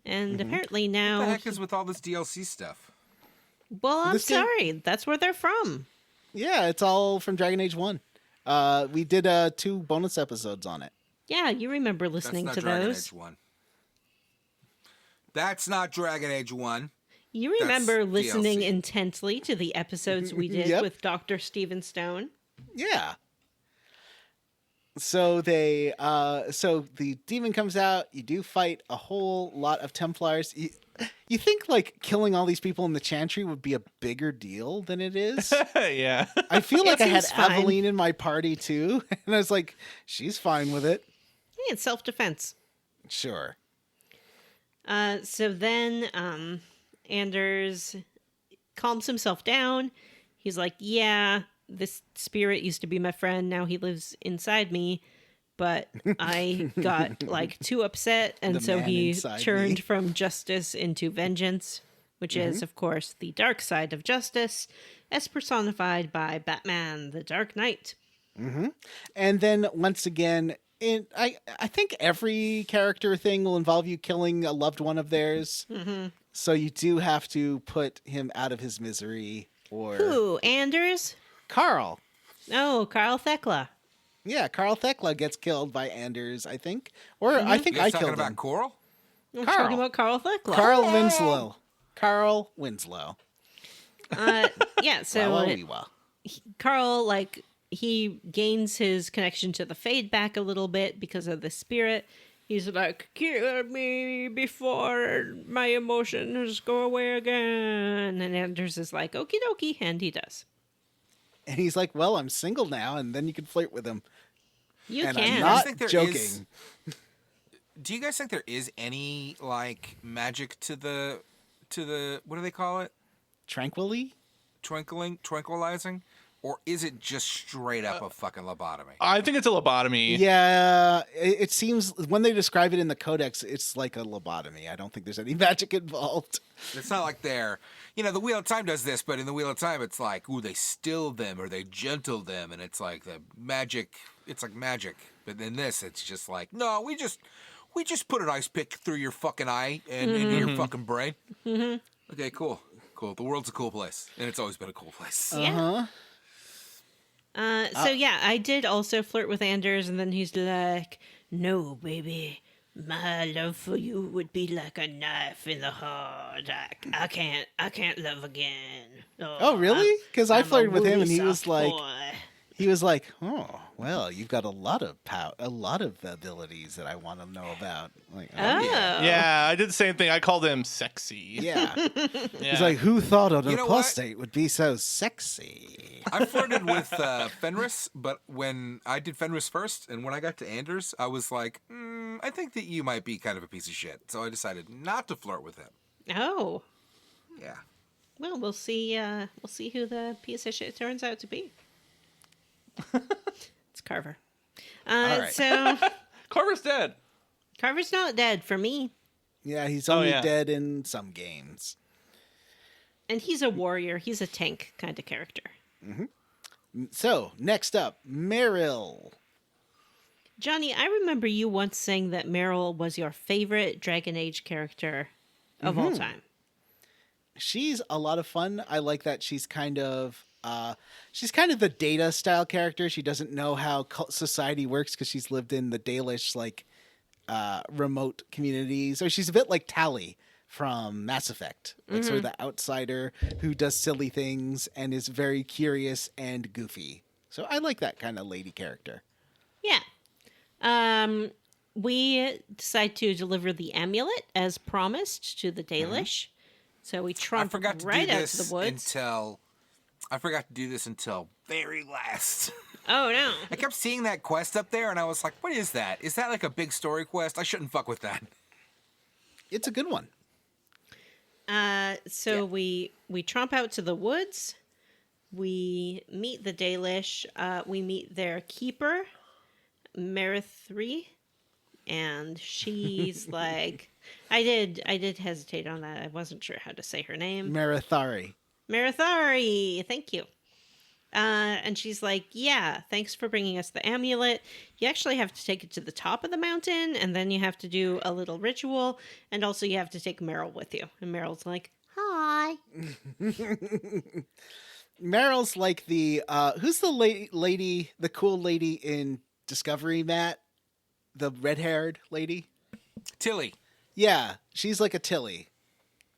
And apparently now... What the heck is with all this DLC stuff? Well, I'm This game- sorry. That's where they're from. Yeah, it's all from Dragon Age 1. We did 2 bonus episodes on it. Yeah, you remember listening That's to not Dragon those. Age 1. That's not Dragon Age 1. You remember That's listening DLC. intently to the episodes we did Yep. with Dr. Stephen Stone. Yeah. So so the demon comes out. You do fight a whole lot of Templars. You think like killing all these people in the Chantry would be a bigger deal than it is? Yeah. I feel like I had seems fine. Aveline in my party too, and I was like, she's fine with it. Hey, it's self-defense. Sure. So then Anders calms himself down. He's like, yeah, this spirit used to be my friend. Now he lives inside me. But I got like too upset. And The so man he inside turned me. from justice into vengeance, which is, of course, the dark side of justice, as personified by Batman, the Dark Knight. And then once again, I think every character thing will involve you killing a loved one of theirs. So you do have to put him out of his misery. Or Who? Anders? Carl. Oh, Carl Thekla. Yeah, Carl Thekla gets killed by Anders, I think. Or I think You I guys talking killed about him. Coral? I'm Carl. talking about Carl Thekla. Carl Winslow. Carl Winslow. Yeah, so Wow. Carl, like, he gains his connection to the Fade back a little bit because of the spirit. He's like, kill me before my emotions go away again. And Anders is like, okie dokie, and he does. And he's like, well, I'm single now, and then you can flirt with him. You And can. I'm I not think there joking. is- Do you guys think there is any like magic to the what do they call it? Tranquilly? Tranquilizing? Or is it just straight up a fucking lobotomy? I think it's a lobotomy. Yeah, it seems when they describe it in the codex, it's like a lobotomy. I don't think there's any magic involved. It's not like they're, the Wheel of Time does this, but in the Wheel of Time, it's like, ooh, they still them or they gentle them, and it's like the magic. It's like magic, but in this, it's just like, no, we just put an ice pick through your fucking eye and into your fucking brain. Mm-hmm. Okay, cool. The world's a cool place, and it's always been a cool place. Yeah. So yeah, I did also flirt with Anders, and then he's like, "No, baby, my love for you would be like a knife in the heart. I can't love again." Oh, really? Because I I'm a flirted with him, and Woobies he was soft like, boy. "Oh, well, you've got a lot of abilities that I want to know about." Like, Oh, Yeah, I did the same thing. I called him sexy. yeah. Yeah. He's like, "Who thought an You know what? apostate would be so sexy?" I flirted with Fenris, but when I did Fenris first, and when I got to Anders, I was like, I think that you might be kind of a piece of shit. So I decided not to flirt with him. Oh. Yeah. Well, we'll see. We'll see who the piece of shit turns out to be. It's Carver. right. So Carver's dead. Carver's not dead for me, Yeah, he's only yeah. dead in some games. and he's a warrior. He's a tank kind of character. So next up, Meryl. Johnny, I remember you once saying that Meryl was your favorite Dragon Age character of all time. She's a lot of fun. I like that she's kind of the Data style character. She doesn't know how society works because she's lived in the Dalish remote communities. So she's a bit like Tally from Mass Effect, like sort of the outsider who does silly things and is very curious and goofy. So I like that kind of lady character. Yeah. We decide to deliver the amulet as promised to the Dalish. So we I trump forgot to right do out this to the woods. until very last. Oh no. I kept seeing that quest up there, and I was like, what is that? Is that like a big story quest? I shouldn't fuck with that. It's a good one. So we tromp out to the woods. We meet the Dalish. We meet their keeper, Merith, and she's like, I did hesitate on that. I wasn't sure how to say her name. Marathari. Merithari, thank you. And she's like, yeah, thanks for bringing us the amulet. You actually have to take it to the top of the mountain, and then you have to do a little ritual, and also you have to take Meryl with you. And Meryl's like, Hi. Meryl's like the who's the lady, the cool lady in Discovery, Matt? The red-haired lady? Tilly. Yeah, she's like a Tilly.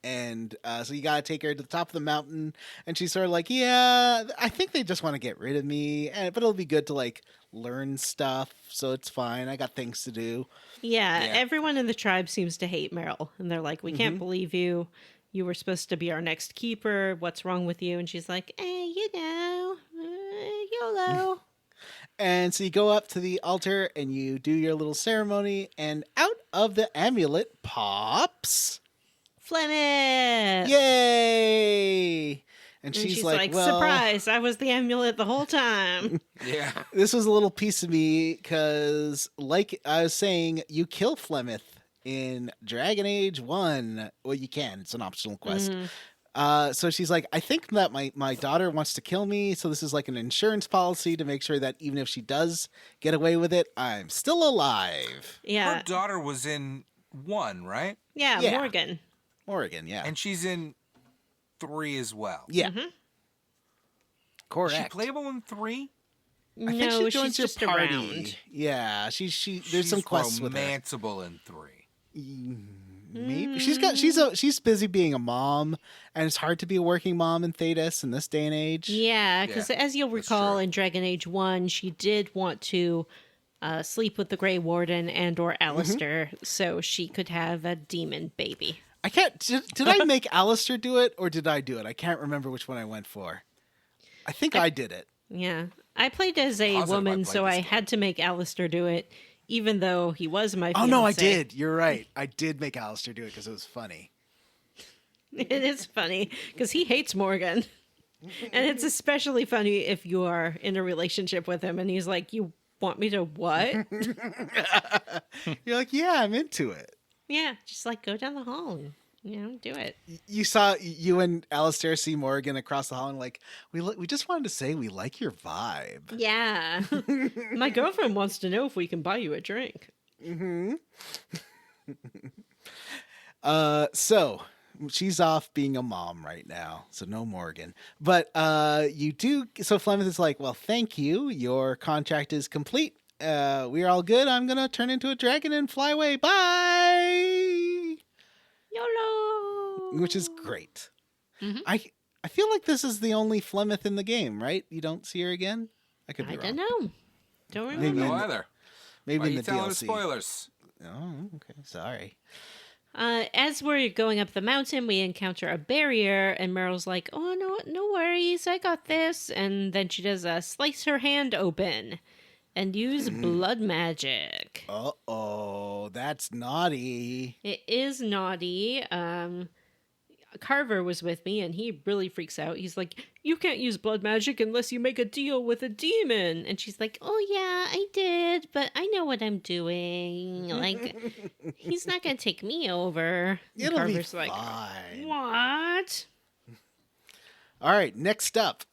And so you gotta take her to the top of the mountain, and she's sort of like, yeah, I think they just want to get rid of me, but it'll be good to like learn stuff, so it's fine. I got things to do. yeah, Yeah. everyone in the tribe seems to hate Meryl. And they're like, we can't believe you. You were supposed to be our next keeper. What's wrong with you? And she's like, YOLO. And so you go up to the altar and you do your little ceremony, and out of the amulet pops, Flemeth. yay! And And she's like, well, surprise, I was the amulet the whole time. Yeah. this was a little piece of me because, like I was saying, you kill Flemeth in Dragon Age 1. Well, you can. It's an optional quest. So she's like, I think that my daughter wants to kill me, so this is like an insurance policy to make sure that even if she does get away with it, I'm still alive. Yeah. Her daughter was in 1, right? Yeah, Yeah. Morgan. Morgan, yeah. And she's in 3 as well. yeah. Mhm. Is Correct. she playable in 3? I think No, she joins she's your just party. around. Yeah, there's She's some quests with her. romanceable in 3. Maybe she's busy being a mom, and it's hard to be a working mom in Thetis in this day and age. Yeah, because Yeah, as you'll that's recall true. in Dragon Age 1, she did want to sleep with the Grey Warden and or Alistair so she could have a demon baby. I can't. Did I make Alistair do it, or did I do it? I can't remember which one I went for. I think I did it. Yeah. I played as a Positive I woman, played so this I game. had to make Alistair do it, even though he was my Oh fiancé. no, I did. You're right. I did make Alistair do it because it was funny. It is funny, because he hates Morgan. And it's especially funny if you are in a relationship with him and he's like, you want me to what? You're like, yeah, I'm into it. Yeah, just like go down the hall and, do it. You saw you and Alistair see Morgan across the hall and like, we just wanted to say we like your vibe. Yeah. My girlfriend wants to know if we can buy you a drink. So she's off being a mom right now, so no Morgan. But you do. So Flemeth is like, well, thank you. Your contract is complete. We're all good. I'm gonna turn into a dragon and fly away. Bye. YOLO! Which is great. I feel like this is the only Flemeth in the game, right? You don't see her again. I could be I wrong. don't know. Don't I remember. don't in know the- either. Maybe Why are in you the telling us DLC. spoilers? Oh, okay. Sorry. As we're going up the mountain, we encounter a barrier, and Meryl's like, "Oh no worries, I got this." And then she does a slice her hand open, and use blood magic. Uh-oh, that's naughty. It is naughty. Carver was with me, and he really freaks out. He's like, "You can't use blood magic unless you make a deal with a demon." And she's like, "Oh yeah, I did, but I know what I'm doing. Like, he's not gonna take me over." And It'll Carver's be like, fine. "What?" All right, next up,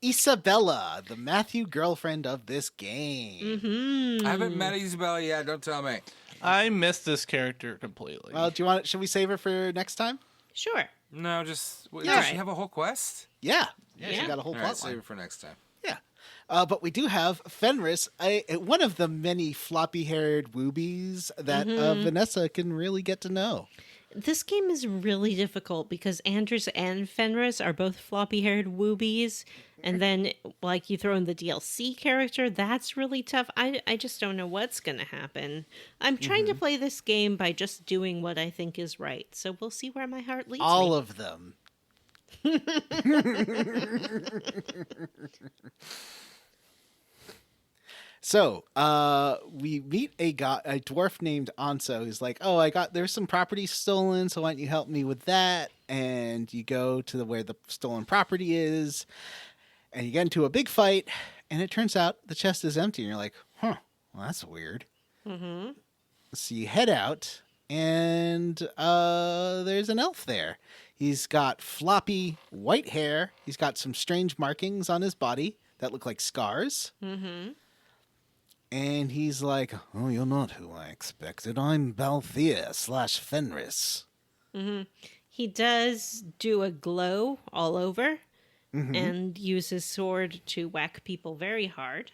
Isabella, the Matthew girlfriend of this game. Mm-hmm. I haven't met Isabella yet. Don't tell me. I missed this character completely. Well, do you want? Should we save her for next time? Sure. No, just Yeah. does she have a whole quest? Yeah, Yeah. she got a whole All right, plot save line. it for next time. Yeah, but we do have Fenris, one of the many floppy-haired Woobies that Vanessa can really get to know. This game is really difficult because Anders and Fenris are both floppy-haired Woobies, and then like you throw in the DLC character, that's really tough. I just don't know what's gonna happen. I'm trying to play this game by just doing what I think is right, so we'll see where my heart leads All me. of them. So, we meet a dwarf named Anso who's like, "Oh, there's some property stolen, so why don't you help me with that?" And you go to where the stolen property is, and you get into a big fight, and it turns out the chest is empty, and you're like, "Huh, well, that's weird." Mm-hmm. So you head out, and there's an elf there. He's got floppy white hair. He's got some strange markings on his body that look like scars. Mm-hmm. And he's like, "Oh, you're not who I expected. I'm Balthea/Fenris." Mm-hmm. He does do a glow all over and use his sword to whack people very hard.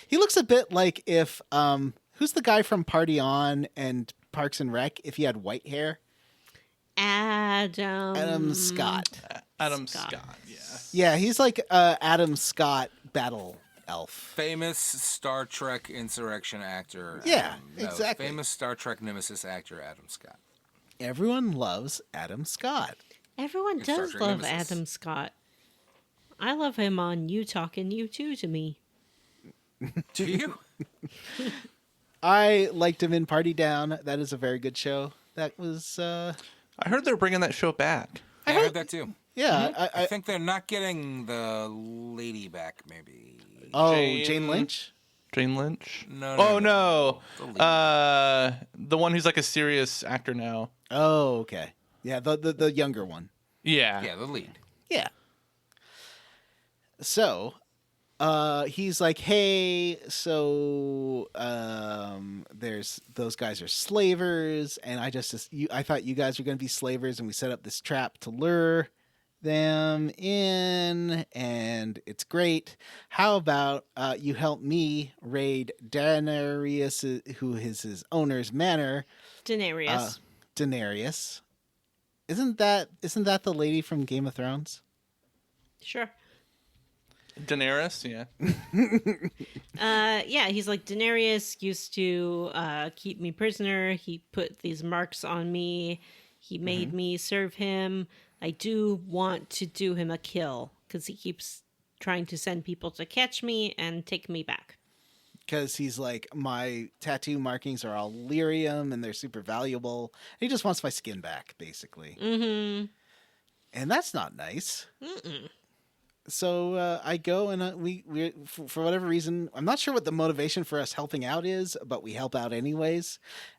He looks a bit like if, who's the guy from Party On and Parks and Rec if he had white hair? Adam Scott. Adam Scott. Scott, yeah. Yeah, he's like Adam Scott battle elf. Famous Star Trek insurrection actor. Yeah, exactly. Famous Star Trek nemesis actor Adam Scott. Everyone loves Adam Scott. Everyone Star does Trek love Nemesis. Adam Scott. I love him on You Talkin' You Too to me. Do you? I liked him in Party Down. That is a very good show. That was, I heard they're bringing that show back. I heard that too. yeah. I think they're not getting the lady back, maybe. Jane Lynch? Jane Lynch? No, Oh, no. no. The one who's like a serious actor now. Oh, okay. Yeah, the younger one. Yeah. Yeah, the lead. Yeah. So, he's like, "Hey, so there's those guys are slavers, and I thought you guys were going to be slavers, and we set up this trap to lure them in, and it's great. How about you help me raid Daenerys, who is his owner's manor, Daenerys. Daenerys? Isn't that the lady from Game of Thrones?" Sure. Daenerys, yeah. Yeah, he's like, Daenerys used to keep me prisoner. He put these marks on me. He made me serve him. I do want to do him a kill because he keeps trying to send people to catch me and take me back. Because he's like, my tattoo markings are all lyrium and they're super valuable. He just wants my skin back, basically. Mm-hmm. And that's not nice. So I go and we for whatever reason, I'm not sure what the motivation for us helping out is, but we help out anyways.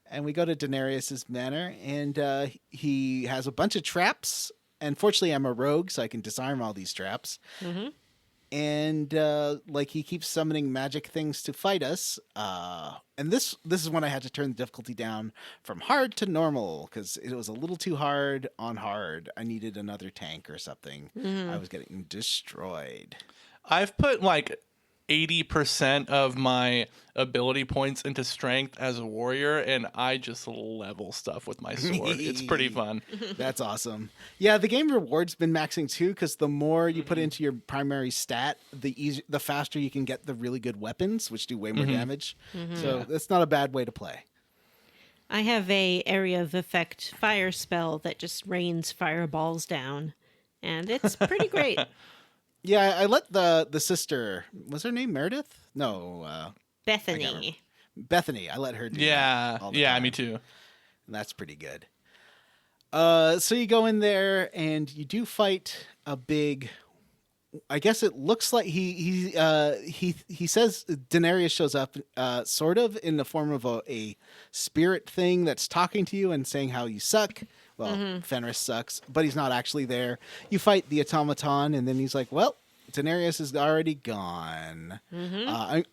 And we go to Daenerys' manor, and he has a bunch of traps. And fortunately, I'm a rogue, so I can disarm all these traps. Mm-hmm. And like he keeps summoning magic things to fight us. And this is when I had to turn the difficulty down from hard to normal because it was a little too hard on hard. I needed another tank or something. I was getting destroyed. I've put like 80% of my ability points into strength as a warrior, and I just level stuff with my sword. It's pretty fun. That's awesome. Yeah, the game reward's been maxing too, because the more you put into your primary stat, the faster you can get the really good weapons, which do way more damage. So that's not a bad way to play. I have a area of effect fire spell that just rains fireballs down, and it's pretty great. Yeah, I let the sister, was her name Meredith? No, Bethany. Bethany. I let her do Yeah, that all the yeah, time. me too. And that's pretty good. So you go in there and you do fight a big. I guess it looks like he says Daenerys shows up, sort of in the form of a spirit thing that's talking to you and saying how you suck. Well, Fenris sucks, but he's not actually there. You fight the automaton, and then he's like, "Well, Daenerys is already gone. I'm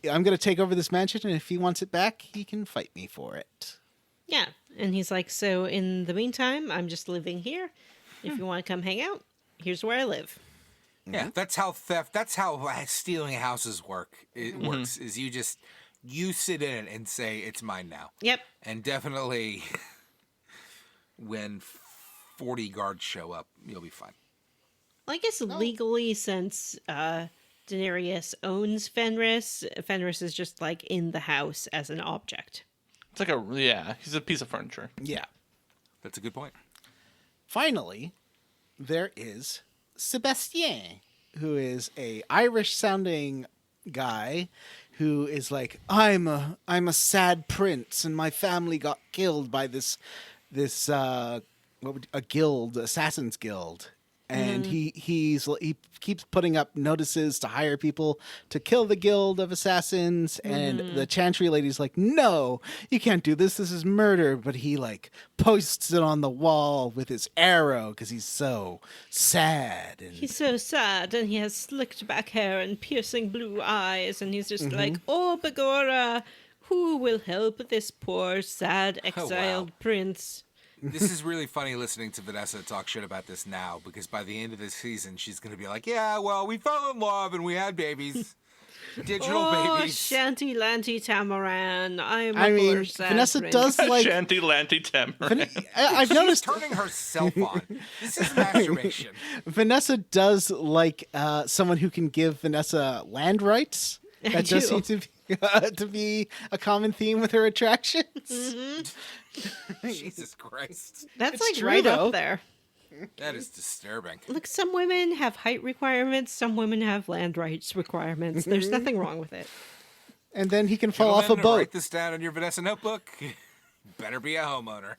going to take over this mansion, and if he wants it back, he can fight me for it." Yeah, and he's like, so in the meantime, I'm just living here. If you want to come hang out, here's where I live. Yeah, that's how stealing houses work. It works is you sit in it and say it's mine now. Yep. And definitely when 40 guards show up, you'll be fine. Well, I guess legally, since Daenerys owns Fenris, Fenris is just like in the house as an object. It's like he's a piece of furniture. Yeah. That's a good point. Finally, there is Sebastien, who is a Irish-sounding guy who is like, I'm a sad prince, and my family got killed by this a guild, Assassin's Guild. And he keeps putting up notices to hire people to kill the guild of assassins. And the chantry lady's like, "No, you can't do this. This is murder." But he like posts it on the wall with his arrow because he's so sad. And He's so sad, and he has slicked back hair and piercing blue eyes, and he's just like, "Oh, Begorra, who will help this poor, sad, exiled prince?" This is really funny listening to Vanessa talk shit about this now, because by the end of this season, she's going to be like, "Yeah, well, we fell in love and we had babies. Digital babies." Shanty Lanty Tamaran, I mean, sad Vanessa prince. does like. Shanty Lanty Tamara. I've She's noticed turning herself on. This is masturbation. Vanessa does like someone who can give Vanessa land rights. That does seem to be a common theme with her attractions. Jesus Christ. That's It's like true, right though. up there. That is disturbing. Look, some women have height requirements, some women have land rights requirements. There's nothing wrong with it. And then he can fall off a Gentlemen, boat. Write this down in your Vanessa notebook. Better be a homeowner.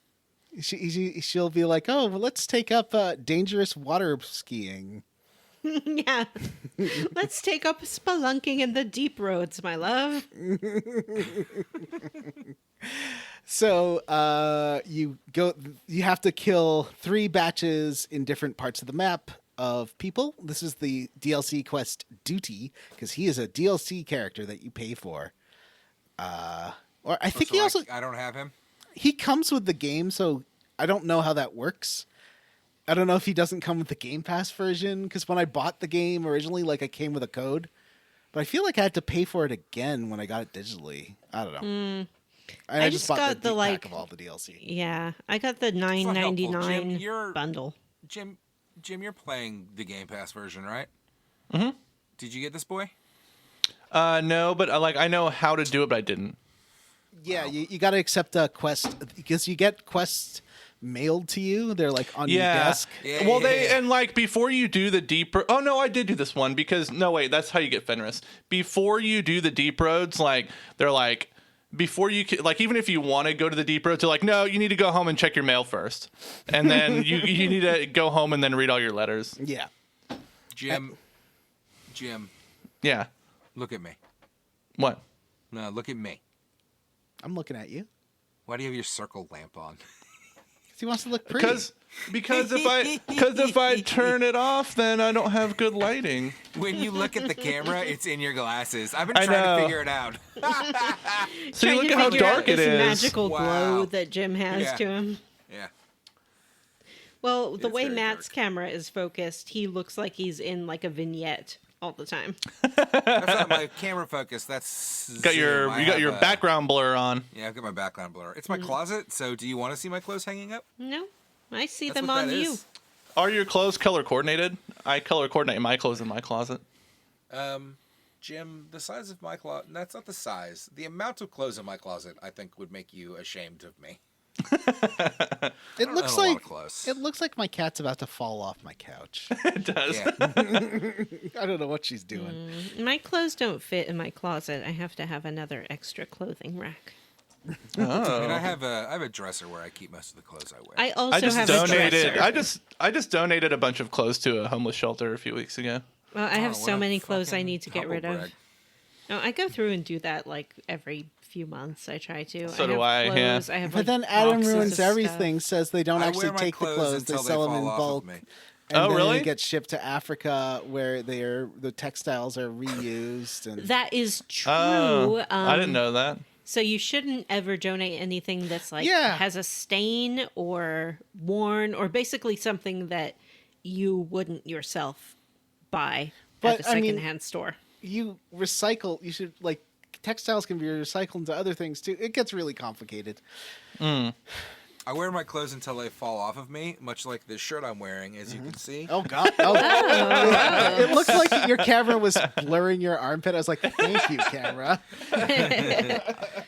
She'll be like, "Oh, well, let's take up dangerous water skiing." Yeah. Let's take up spelunking in the deep roads, my love. So you have to kill 3 batches in different parts of the map of people. This is the DLC quest duty, because he is a DLC character that you pay for. Or I think So he also I don't have him. he comes with the game, so I don't know how that works. I don't know if he doesn't come with the Game Pass version, because when I bought the game originally, like, I came with a code. But I feel like I had to pay for it again when I got it digitally. I don't know. I just bought got the the, deep like- pack of all the DLC. Yeah, I got the not helpful. $9.99 Jim, bundle. Jim, you're playing the Game Pass version, right? Did you get this, boy? No, but I know how to do it, but I didn't. Yeah, you got to accept a quest because you get quests mailed to you. They're like on your desk. Yeah, Well, yeah. and like before you do the deep. Oh no, I did do this one because no wait, that's how you get Fenris. Before you do the deep roads, like they're like before you like even if you want to go to the deep roads, they're like no, you need to go home and check your mail first, and then you need to go home and then read all your letters. Yeah. Jim, Yeah. look at me. What? No, look at me. I'm looking at you. Why do you have your circle lamp on? He wants to look pretty. Because if I turn it off, then I don't have good lighting. When you look at the camera, it's in your glasses. I've been I trying know. to figure it out. So Trying look to at how figure out dark it this is. magical Wow. glow that Jim has Yeah. to him. Yeah. Well, the It's way very Matt's dark. camera is focused, he looks like he's in like a vignette all the time. That's not my camera focus. That's Got your Zoom. I you got have your a- background blur on. Yeah, I've got my background blur. It's my closet. So, do you want to see my clothes hanging up? No, I see That's them what on that you. is. Are your clothes color coordinated? I color coordinate my clothes in my closet. Jim, the size of my closet. That's not the size. The amount of clothes in my closet, I think, would make you ashamed of me. It looks own a lot like of clothes. it looks like my cat's about to fall off my couch. It does. Yeah. I don't know what she's doing. My clothes don't fit in my closet. I have to have another extra clothing rack. And I have a dresser where I keep most of the clothes I wear. I also I just have donated. a dresser. I just donated a bunch of clothes to a homeless shelter a few weeks ago. Well, I have Oh, so what a many clothes I fucking need to get humble rid of. brag. No, I go through and do that like every few months. I try to. So I do have I, yeah. clothes, I have, But like, then Adam boxes ruins of stuff. everything. Says they don't I actually wear my take the clothes; they until sell them in fall off bulk, of me. and Oh, then really? they get shipped to Africa where the textiles are reused. And That is true. Oh, I didn't know that. So you shouldn't ever donate anything that's like Yeah. has a stain or worn or basically something that you wouldn't yourself buy But, at a I mean- secondhand store. you recycle. You should like textiles can be recycled into other things too. It gets really complicated. I wear my clothes until they fall off of me, much like this shirt I'm wearing, as you can see. Oh God! Oh. It looked like your camera was blurring your armpit. I was like, "Thank you, camera."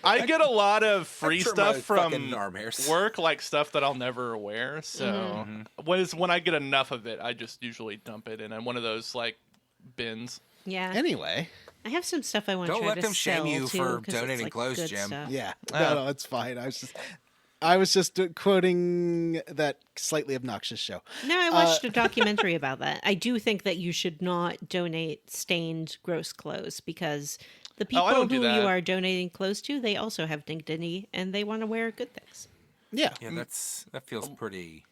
I get a lot of free trim stuff my from fucking arm hairs. work, like stuff that I'll never wear. So when I get enough of it, I just usually dump it in one of those like bins. Yeah. Anyway, I have some stuff I want to Don't try let to them shame sell, you too, for 'cause it's, donating like, clothes, good Jim. stuff. yeah, Oh. no, it's fine. I was just quoting that slightly obnoxious show. No, I watched a documentary about that. I do think that you should not donate stained, gross clothes because the people I don't do who that. you are donating clothes to, they also have dignity and they want to wear good things. Yeah, Yeah, that feels pretty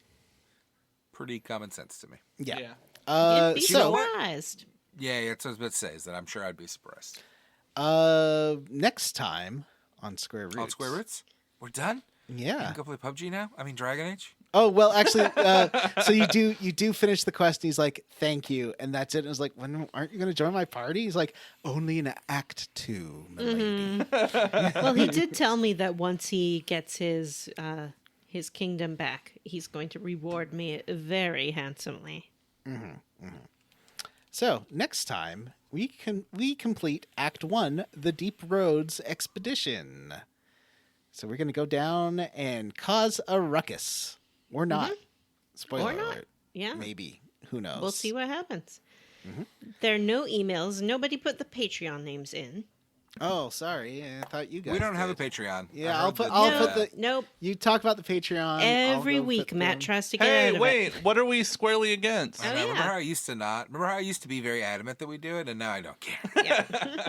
common sense to me. yeah. You'd be so what? surprised. Yeah, that's what I was about to say. Is that I'm sure I'd be surprised. Next time on Square Roots. On Square Roots, we're done. Yeah. Go play PUBG now. I mean, Dragon Age. Oh well, actually, so you do finish the quest. And he's like, "Thank you," and that's it. And I was like, "When aren't you going to join my party?" He's like, "Only in Act 2, milady." Well, he did tell me that once he gets his kingdom back, he's going to reward me very handsomely. So next time we complete Act 1, the Deep Roads Expedition. So we're going to go down and cause a ruckus, or not. Spoiler Or not. alert. Yeah. Maybe. Who knows? We'll see what happens. There are no emails. Nobody put the Patreon names in. Oh, sorry. I thought you guys. We don't have a did. Patreon. Yeah, I I'll heard put. that- I'll No. put the. Nope. You talk about the Patreon. Every I'll go week, put Matt them. tries to get Hey, out of wait! it. What are we squarely against? I Oh, know. Remember yeah. how I used to not? Remember how I used to be very adamant that we do it, and now I don't care.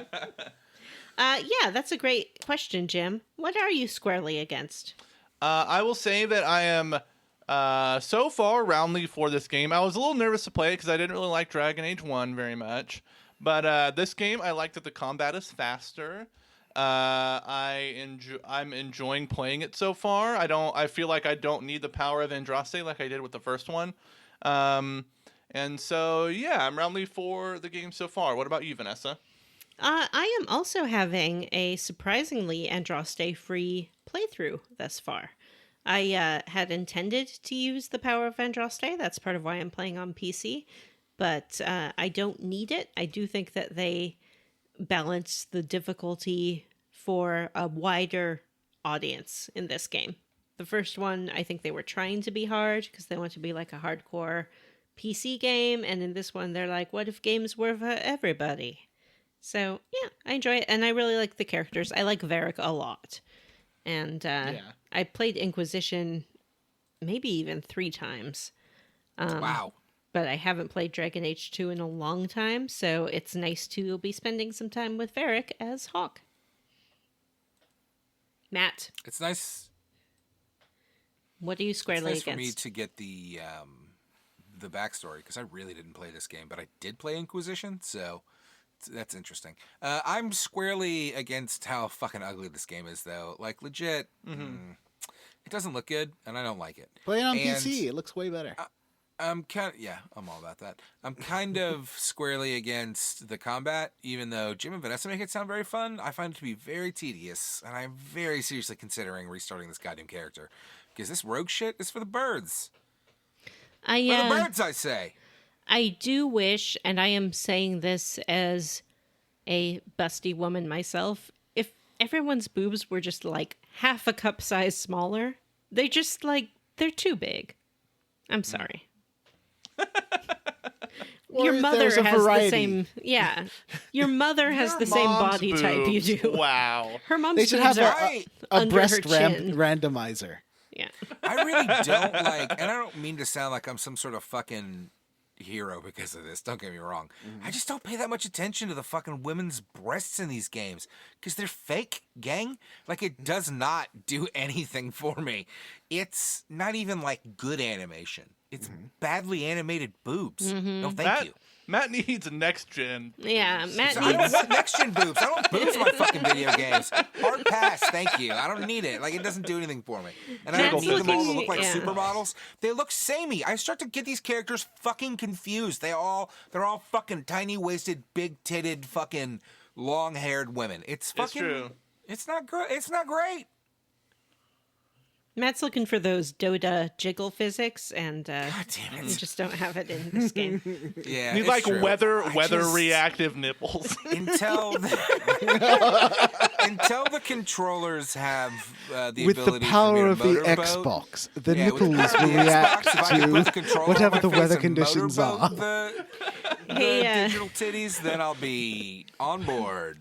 Yeah, that's a great question, Jim. What are you squarely against? I will say that I am so far roundly for this game. I was a little nervous to play it because I didn't really like Dragon Age 1 very much. But this game, I like that the combat is faster. I'm enjoying playing it so far. I feel like I don't need the power of Andraste like I did with the first one. And so, yeah, I'm roundly for the game so far. What about you, Vanessa? I am also having a surprisingly Andraste-free playthrough thus far. I had intended to use the power of Andraste. That's part of why I'm playing on PC. but I don't need it. I do think that they balance the difficulty for a wider audience in this game. The first one, I think they were trying to be hard because they want to be like a hardcore PC game, and in this one, they're like, what if games were for everybody? So, yeah, I enjoy it, and I really like the characters. I like Varric a lot. And I played Inquisition maybe even 3 times. Wow. But I haven't played Dragon Age 2 in a long time, so it's nice to be spending some time with Varric as Hawk. Matt, It's nice. what are you It's squarely nice for me against? to get the backstory because I really didn't play this game, but I did play Inquisition, so that's interesting. I'm squarely against how fucking ugly this game is, though. Like, legit, it doesn't look good, and I don't like it. Play it on And PC. It looks way better. I'm all about that. I'm kind of squarely against the combat, even though Jim and Vanessa make it sound very fun. I find it to be very tedious, and I'm very seriously considering restarting this goddamn character because this rogue shit is for the birds. For the birds, I say. I do wish, and I am saying this as a busty woman myself, if everyone's boobs were just like half a cup size smaller, they're too big. I'm sorry. Your Or mother there's a has the variety. same. Yeah, your mother has Your the same mom's body type you boobs. do. Wow. Her mom's They should boobs have are Right. a under breast her chin. randomizer. Yeah. I really don't like, and I don't mean to sound like I'm some sort of fucking hero because of this. Don't get me wrong. I just don't pay that much attention to the fucking women's breasts in these games because they're fake, gang. Like, it does not do anything for me. It's not even like good animation. It's badly animated boobs. No, thank you. Matt needs next gen. Yeah, Matt I don't needs. want next gen boobs. I don't want boobs in my fucking video games. Hard pass, thank you. I don't need it. Like, it doesn't do anything for me. And I don't Matt's need them all to looking- look like yeah. supermodels. They look samey. I start to get these characters fucking confused. They're all fucking tiny waisted, big titted, fucking long haired women. It's fucking. true. It's not good. It's not great. Matt's looking for those Dota jiggle physics, and God damn you it. just don't have it in this game. Yeah. Need it's like true. weather I just- reactive nipples. Until until the controllers have the With the ability power for me of to the motorboat. Xbox, the Yeah, with nipples the power will of the react Xbox, if I can put the controller on whatever my the face weather and conditions motorboat are. The Hey, digital titties, then I'll be on board.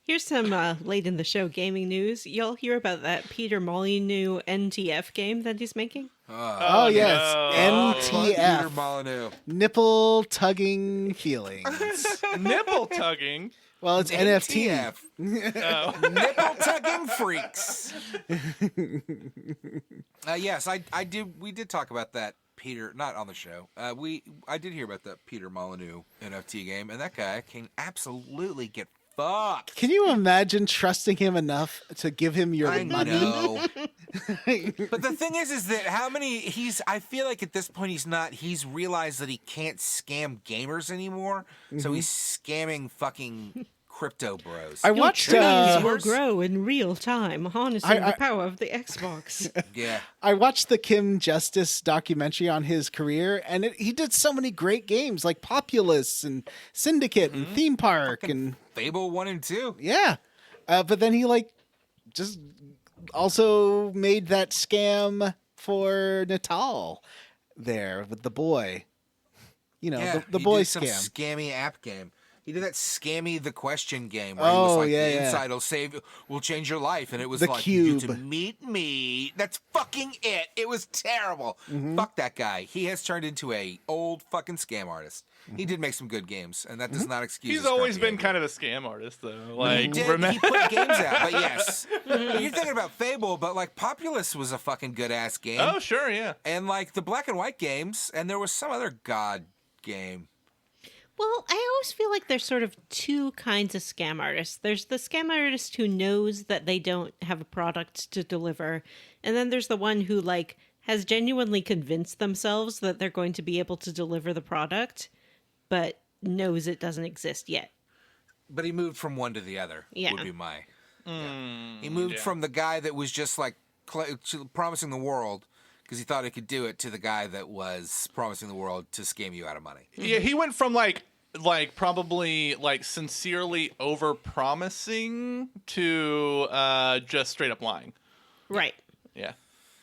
Here's some late in the show gaming news. You'll hear about that Peter Molyneux NTF game that he's making. Oh, yes, no. Peter NTF, Molyneux. nipple tugging feelings. Nipple tugging. Well, it's NFT. NTF. Oh. Nipple tugging freaks. Yes, I did. We did talk about that Peter, not on the show. I did hear about that Peter Molyneux NFT game, and that guy can absolutely get fucked. Can you imagine trusting him enough to give him your I money? know. But the thing is that I feel like at this point he's realized that he can't scam gamers anymore, so he's scamming fucking crypto bros. I watched. Trees will grow in real time, harnessing I- the power of the Xbox. Yeah. I watched the Kim Justice documentary on his career, and he did so many great games like Populous and Syndicate and Theme Park and Fable 1 and 2. yeah. But then he just also made that scam for Natal there with the boy. You know, Yeah, the he boy did some scam. scammy app game. He did that scammy the question game where he Oh, was like, yeah, the yeah. inside will change your life, and it was The like you to cube. meet me. That's fucking it. It was terrible. Mm-hmm. Fuck that guy. He has turned into a old fucking scam artist. He did make some good games, and that does not excuse. He's his always current been behavior. kind of a scam artist, though. He Like, did. remember? He put games out, but yes. But you're thinking about Fable, but like Populous was a fucking good ass game, Oh, sure, yeah. and like the black and white games, and there was some other god game. Well, I always feel like there's sort of two kinds of scam artists. There's the scam artist who knows that they don't have a product to deliver, and then there's the one who has genuinely convinced themselves that they're going to be able to deliver the product, but knows it doesn't exist yet. But he moved from one to the other. Yeah. Would be my. He moved yeah. from the guy that was just like promising the world, because he thought he could do it to the guy that was promising the world to scam you out of money. Yeah, he went from like probably like sincerely over promising to just straight up lying. Right. Yeah.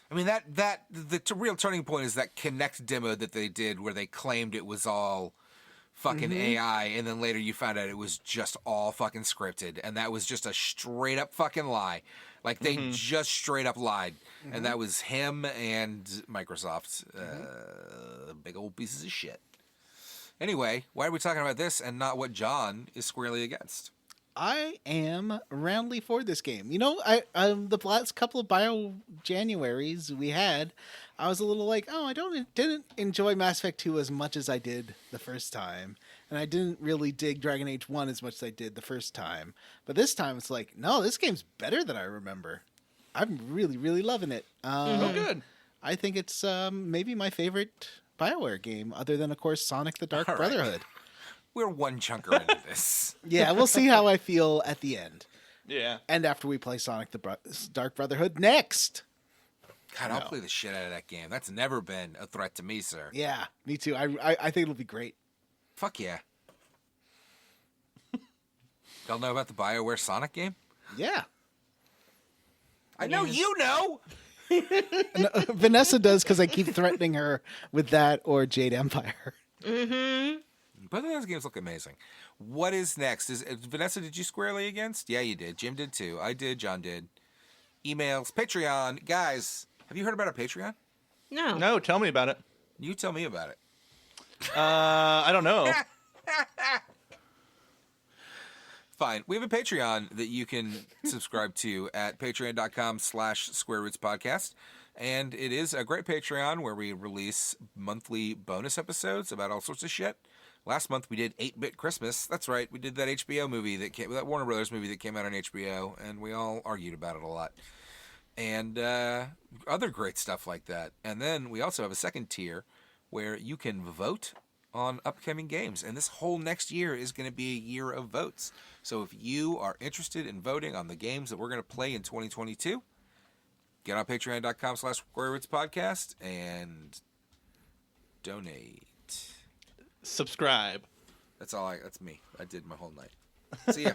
I mean, the real turning point is that Connect demo that they did where they claimed it was all fucking AI, and then later you found out it was just all fucking scripted, and that was just a straight up fucking lie. Like, they just straight up lied. And that was him and Microsoft. Big old pieces of shit. Anyway, why are we talking about this and not what John is squarely against? I am roundly for this game. You know, the last couple of Januaries we had, I was a little like, oh, didn't enjoy Mass Effect 2 as much as I did the first time, and I didn't really dig Dragon Age 1 as much as I did the first time. But this time, it's like, no, this game's better than I remember. I'm really, really loving it. Oh, good. I think it's maybe my favorite BioWare game, other than, of course, Sonic the Dark All right. Brotherhood. We're one chunker into this. Yeah, we'll see how I feel at the end. Yeah. And after we play Sonic the Dark Brotherhood next. God, I'll play the shit out of that game. That's never been a threat to me, sir. Yeah, me too. I think it'll be great. Fuck yeah. Y'all know about the BioWare Sonic game? Yeah. I know you know! No, Vanessa does because I keep threatening her with that or Jade Empire. Both of those games look amazing. What is next? Vanessa, did you squarely against? Yeah, you did. Jim did too. I did. John did. Emails. Patreon. Guys, have you heard about our Patreon? No. No, tell me about it. You tell me about it. I don't know. Fine. We have a Patreon that you can subscribe to at patreon.com/SquareRootsPodcast. And it is a great Patreon where we release monthly bonus episodes about all sorts of shit. Last month we did 8-Bit Christmas. That's right. We did that HBO movie that Warner Brothers movie that came out on HBO, and we all argued about it a lot. And other great stuff like that. And then we also have a second tier where you can vote on upcoming games. And this whole next year is going to be a year of votes. So if you are interested in voting on the games that we're going to play in 2022, get on patreon.com/SquareRootsPodcast and donate. Subscribe. That's me. I did my whole night. See ya.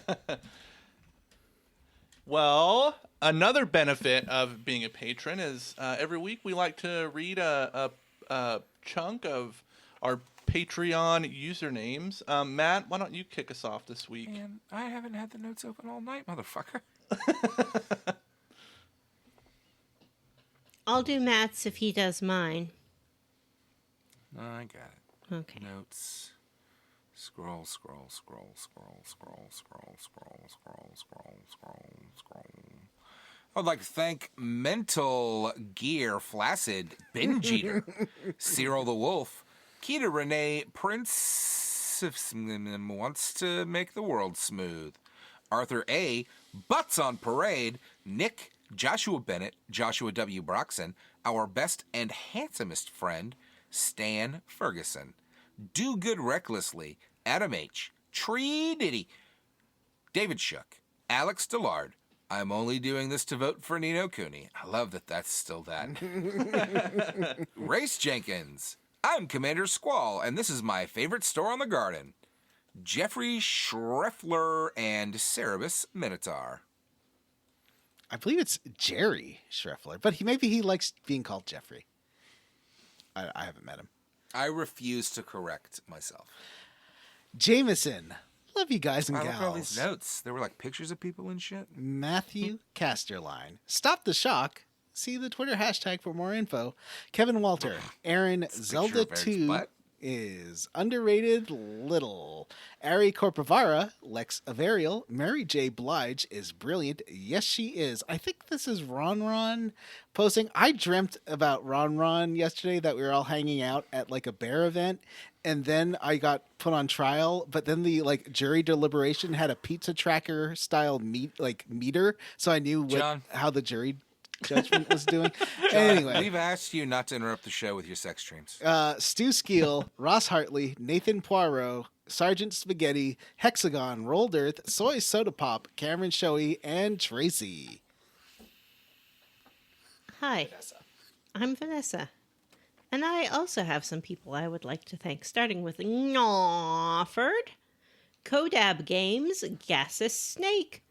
Well, another benefit of being a patron is every week we like to read a chunk of our Patreon usernames. Matt, why don't you kick us off this week? Man, I haven't had the notes open all night, motherfucker. I'll do Matt's if he does mine. No, I got it. Okay. Notes. Scroll. I'd like to thank Mental Gear Flaccid Binge Eater, Cyril the Wolf, Keita Renee Prince wants to make the world smooth, Arthur A, Butts on Parade, Nick, Joshua Bennett, Joshua W. Broxson, our best and handsomest friend, Stan Ferguson, Do Good Recklessly, Adam H., Tree Diddy, David Shook, Alex Dillard. I'm only doing this to vote for Nino Cooney. I love that that's still that. Race Jenkins. I'm Commander Squall, and this is my favorite store on the garden. Jeffrey Schreffler and Cerebus Minotaur. I believe it's Jerry Schreffler, but maybe he likes being called Jeffrey. I haven't met him. I refuse to correct myself. Jameson. Love you guys and I look at all gals. these notes. There were like pictures of people and shit. Matthew Casterline. Stop the shock. See the Twitter hashtag for more info. Kevin Walter. Aaron Zelda 2 is underrated little. Ari Corpovara, Lex Averial, Mary J. Blige is brilliant. Yes, she is. I think this is Ron posting. I dreamt about Ron yesterday that we were all hanging out at like a bear event, and then I got put on trial, but then the like jury deliberation had a pizza tracker style meter, so I knew how the jury judgment was doing. Anyway, we've asked you not to interrupt the show with your sex dreams. Stu Skeel, Ross Hartley, Nathan Poirot, Sergeant Spaghetti, Hexagon, Rolled Earth, Soy Soda Pop, Cameron Shoei, and Tracy. Hi. I'm Vanessa. And I also have some people I would like to thank, starting with Gnawford, Kodab Games, Gaseous Snake.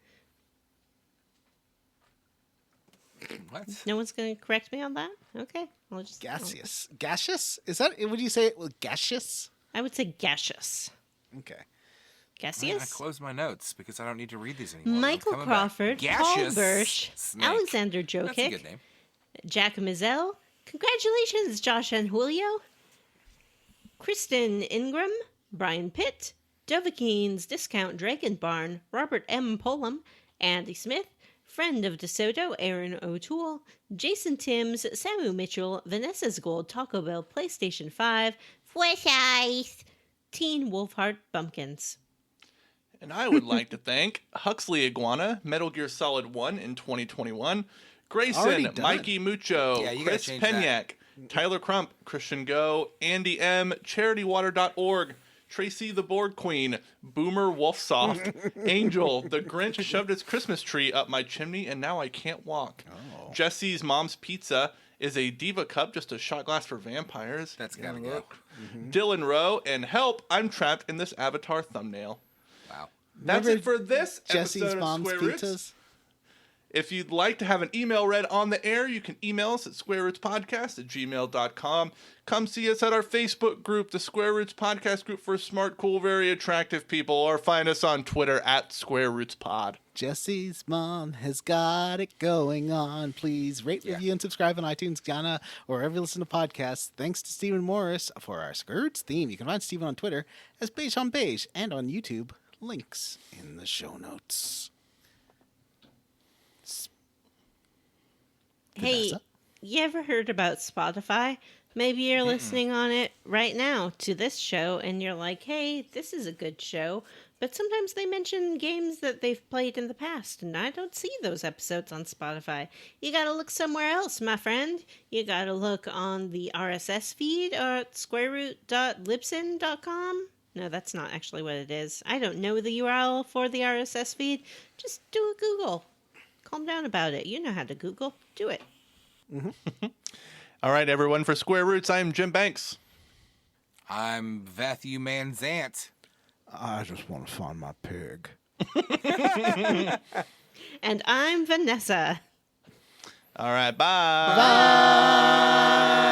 What? No one's going to correct me on that? Okay. I'll just Gaseous. Gaseous? Is that, would you say it was gaseous? I would say gaseous. Okay. Man, I Gaseous? closed my notes because I don't need to read these anymore. I'm Michael coming back. Crawford, Paul Gaseous Bursch, Snake. Alexander That's a good Jokic, name. Jack Mizell. Congratulations, Josh and Julio. Kristen Ingram, Brian Pitt, Dovahkien's Discount Dragon Barn, Robert M. Pullum, Andy Smith, Friend of DeSoto, Aaron O'Toole, Jason Timms, Samu Mitchell, Vanessa's Gold Taco Bell PlayStation 5, Fresh eyes. Teen Wolfheart Bumpkins. And I would like to thank Huxley Iguana, Metal Gear Solid 1 in 2021, Already Grayson, done. Mikey Mucho, Yeah, you gotta Chris change that. Penyak, Tyler Crump, Christian Go, Andy M, CharityWater.org, Tracy the Board Queen, Boomer Wolfsoft, Angel, the Grinch shoved his Christmas tree up my chimney and now I can't walk. Oh. Jesse's Mom's Pizza is a Diva Cup, just a shot glass for vampires. That's gotta go. Dylan Rowe, and help, I'm trapped in this Avatar thumbnail. Wow. That's Remember it for this Jesse's episode of mom's Square Roots. pizzas? If you'd like to have an email read on the air, you can email us at squarerootspodcast@gmail.com. Come see us at our Facebook group, the Square Roots Podcast Group for smart, cool, very attractive people, or find us on Twitter at Square Roots Pod. Jesse's mom has got it going on. Please rate, review, and subscribe on iTunes, Ghana, or wherever you listen to podcasts. Thanks to Stephen Morris for our Square Roots theme. You can find Stephen on Twitter as Beige on Beige and on YouTube. Links in the show notes. Hey, Vanessa? you ever heard about Spotify? Maybe you're listening on it right now to this show and you're like, hey, this is a good show. But sometimes they mention games that they've played in the past, and I don't see those episodes on Spotify. You gotta look somewhere else, my friend. You gotta look on the RSS feed or at squareroot.libsyn.com. No, that's not actually what it is. I don't know the URL for the RSS feed. Just do a Google. Calm down about it. You know how to Google. Do it. All right, everyone, for Square Roots, I'm Jim Banks. I'm Vathu Manzant. I just want to find my pig. And I'm Vanessa. All right, bye. Bye.